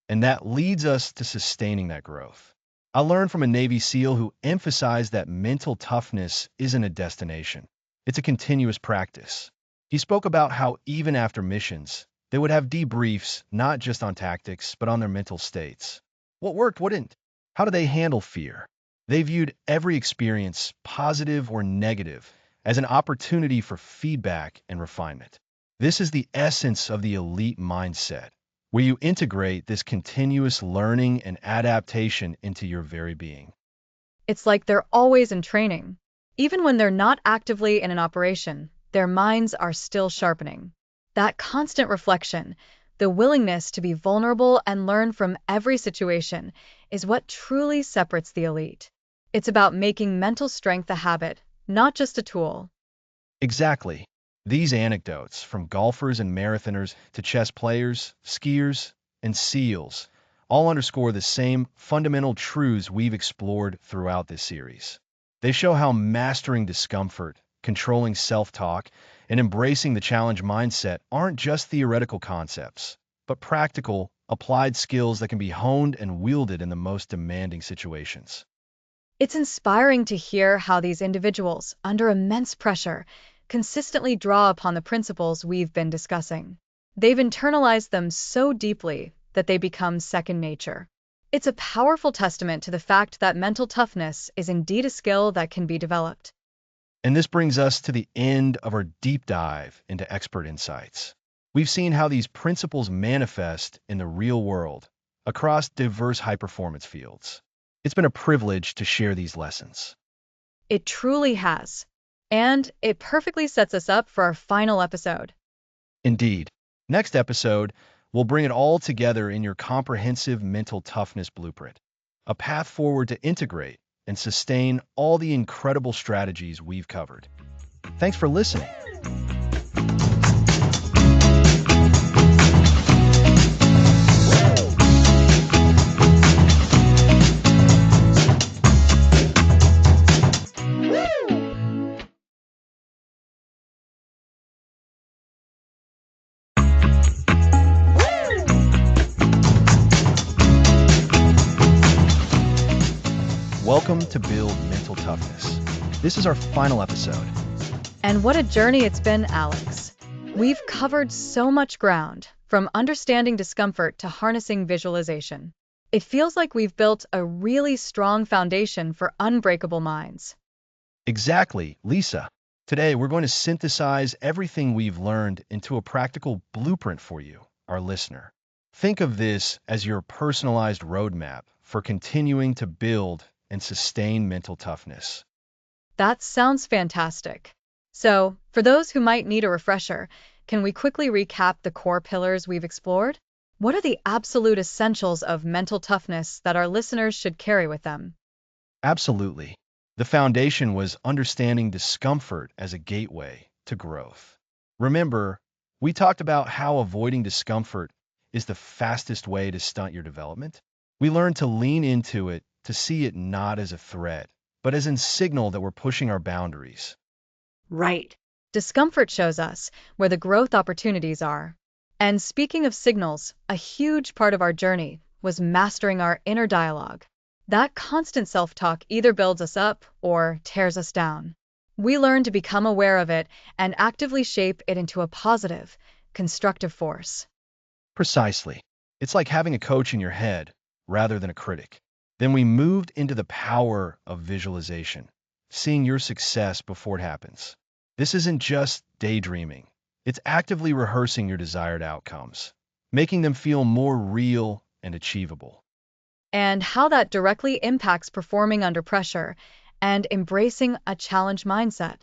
And that leads us to sustaining that growth. I learned from a Navy SEAL who emphasized that mental toughness isn't a destination. It's a continuous practice. He spoke about how even after missions, they would have debriefs not just on tactics, but on their mental states. What worked, what didn't? How do they handle fear? They viewed every experience, positive or negative, as an opportunity for feedback and refinement. This is the essence of the elite mindset, where you integrate this continuous learning and adaptation into your very being. It's like they're always in training. Even when they're not actively in an operation, their minds are still sharpening. That constant reflection, the willingness to be vulnerable and learn from every situation, is what truly separates the elite. It's about making mental strength a habit, not just a tool. Exactly. These anecdotes, from golfers and marathoners to chess players, skiers, and SEALs, all underscore the same fundamental truths we've explored throughout this series. They show how mastering discomfort, controlling self-talk, and embracing the challenge mindset aren't just theoretical concepts, but practical, applied skills that can be honed and wielded in the most demanding situations. It's inspiring to hear how these individuals, under immense pressure, consistently draw upon the principles we've been discussing. They've internalized them so deeply that they become second nature. It's a powerful testament to the fact that mental toughness is indeed a skill that can be developed. And this brings us to the end of our deep dive into expert insights. We've seen how these principles manifest in the real world across diverse high-performance fields. It's been a privilege to share these lessons. It truly has. And it perfectly sets us up for our final episode. Indeed. Next episode, we'll bring it all together in your comprehensive mental toughness blueprint, a path forward to integrate and sustain all the incredible strategies we've covered. Thanks for listening. Welcome to Build Mental Toughness. This is our final episode. And what a journey it's been, Alex. We've covered so much ground, from understanding discomfort to harnessing visualization. It feels like we've built a really strong foundation for unbreakable minds. Exactly, Lisa. Today, we're going to synthesize everything we've learned into a practical blueprint for you, our listener. Think of this as your personalized roadmap for continuing to build and sustain mental toughness. That sounds fantastic. So, for those who might need a refresher, can we quickly recap the core pillars we've explored? What are the absolute essentials of mental toughness that our listeners should carry with them? Absolutely. The foundation was understanding discomfort as a gateway to growth. Remember, we talked about how avoiding discomfort is the fastest way to stunt your development. We learned to lean into it, to see it not as a threat, but as a signal that we're pushing our boundaries. Right. Discomfort shows us where the growth opportunities are. And speaking of signals, a huge part of our journey was mastering our inner dialogue. That constant self-talk either builds us up or tears us down. We learn to become aware of it and actively shape it into a positive, constructive force. Precisely. It's like having a coach in your head rather than a critic. Then we moved into the power of visualization, seeing your success before it happens. This isn't just daydreaming. It's actively rehearsing your desired outcomes, making them feel more real and achievable. And how that directly impacts performing under pressure and embracing a challenge mindset.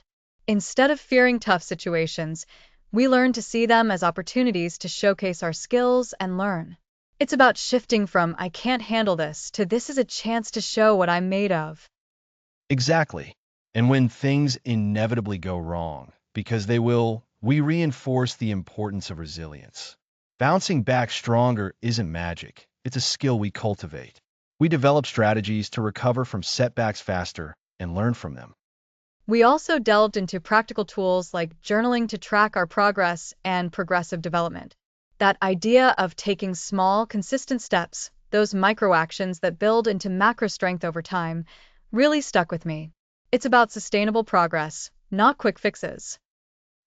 Instead of fearing tough situations, we learn to see them as opportunities to showcase our skills and learn. It's about shifting from "I can't handle this" to "this is a chance to show what I'm made of." Exactly. And when things inevitably go wrong, because they will, we reinforce the importance of resilience. Bouncing back stronger isn't magic. It's a skill we cultivate. We develop strategies to recover from setbacks faster and learn from them. We also delved into practical tools like journaling to track our progress and progressive development. That idea of taking small, consistent steps, those micro actions that build into macro strength over time, really stuck with me. It's about sustainable progress, not quick fixes.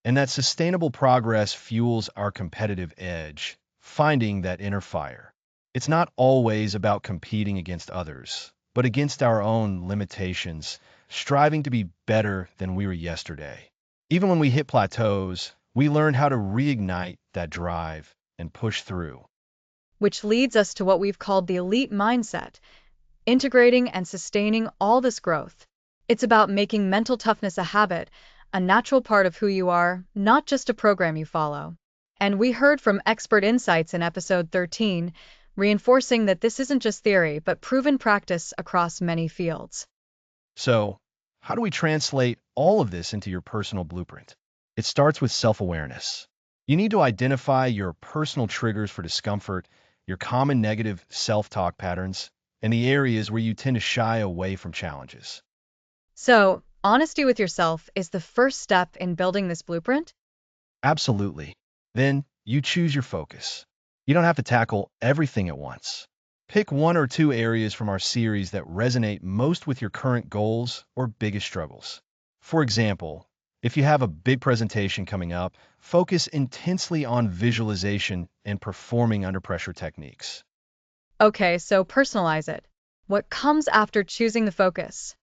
And that sustainable progress fuels our competitive edge, finding that inner fire. It's not always about competing against others, but against our own limitations, striving to be better than we were yesterday. Even when we hit plateaus, we learn how to reignite that drive and push through. Which leads us to what we've called the elite mindset, integrating and sustaining all this growth. It's about making mental toughness a habit, a natural part of who you are, not just a program you follow. And we heard from expert insights in episode 13, reinforcing that this isn't just theory, but proven practice across many fields. So, how do we translate all of this into your personal blueprint? It starts with self-awareness. You need to identify your personal triggers for discomfort, your common negative self-talk patterns, and the areas where you tend to shy away from challenges. So, honesty with yourself is the first step in building this blueprint? Absolutely. Then, you choose your focus. You don't have to tackle everything at once. Pick one or two areas from our series that resonate most with your current goals or biggest struggles. For example, if you have a big presentation coming up, focus intensely on visualization and performing under pressure techniques. Okay, so personalize it. What comes after choosing the focus?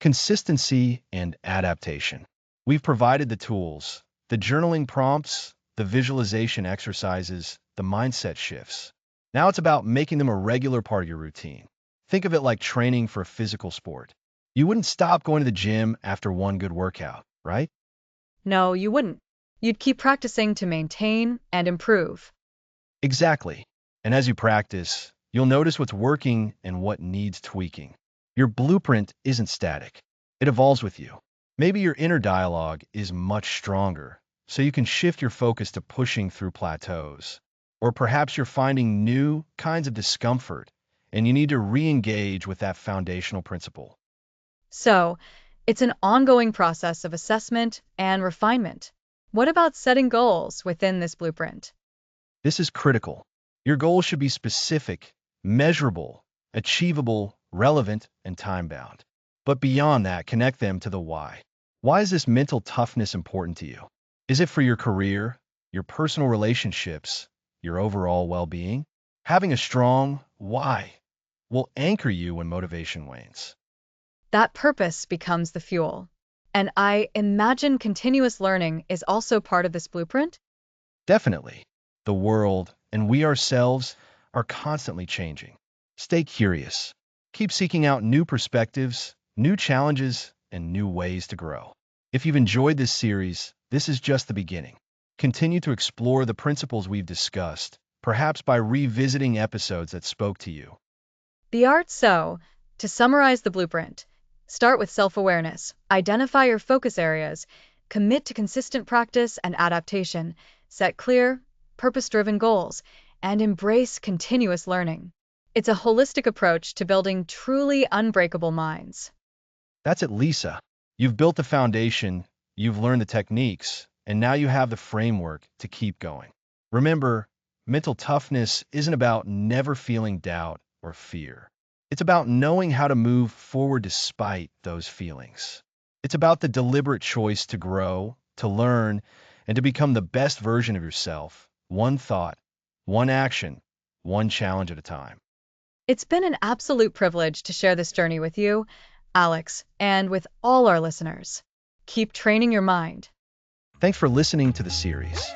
Consistency and adaptation. We've provided the tools, the journaling prompts, the visualization exercises, the mindset shifts. Now it's about making them a regular part of your routine. Think of it like training for a physical sport. You wouldn't stop going to the gym after one good workout, right? No, you wouldn't. You'd keep practicing to maintain and improve. Exactly. And as you practice, you'll notice what's working and what needs tweaking. Your blueprint isn't static. It evolves with you. Maybe your inner dialogue is much stronger, so you can shift your focus to pushing through plateaus. Or perhaps you're finding new kinds of discomfort, and you need to re-engage with that foundational principle. So, it's an ongoing process of assessment and refinement. What about setting goals within this blueprint? This is critical. Your goals should be specific, measurable, achievable, relevant, and time-bound. But beyond that, connect them to the why. Why is this mental toughness important to you? Is it for your career, your personal relationships, your overall well-being? Having a strong why will anchor you when motivation wanes. That purpose becomes the fuel. And I imagine continuous learning is also part of this blueprint? Definitely. The world and we ourselves are constantly changing. Stay curious. Keep seeking out new perspectives, new challenges, and new ways to grow. If you've enjoyed this series, this is just the beginning. Continue to explore the principles we've discussed, perhaps by revisiting episodes that spoke to you. The art so, to summarize the blueprint, start with self-awareness, identify your focus areas, commit to consistent practice and adaptation, set clear, purpose-driven goals, and embrace continuous learning. It's a holistic approach to building truly unbreakable minds. That's it, Lisa. You've built the foundation, you've learned the techniques, and now you have the framework to keep going. Remember, mental toughness isn't about never feeling doubt or fear. It's about knowing how to move forward despite those feelings. It's about the deliberate choice to grow, to learn, and to become the best version of yourself, one thought, one action, one challenge at a time. It's been an absolute privilege to share this journey with you, Alex, and with all our listeners. Keep training your mind. Thanks for listening to the series.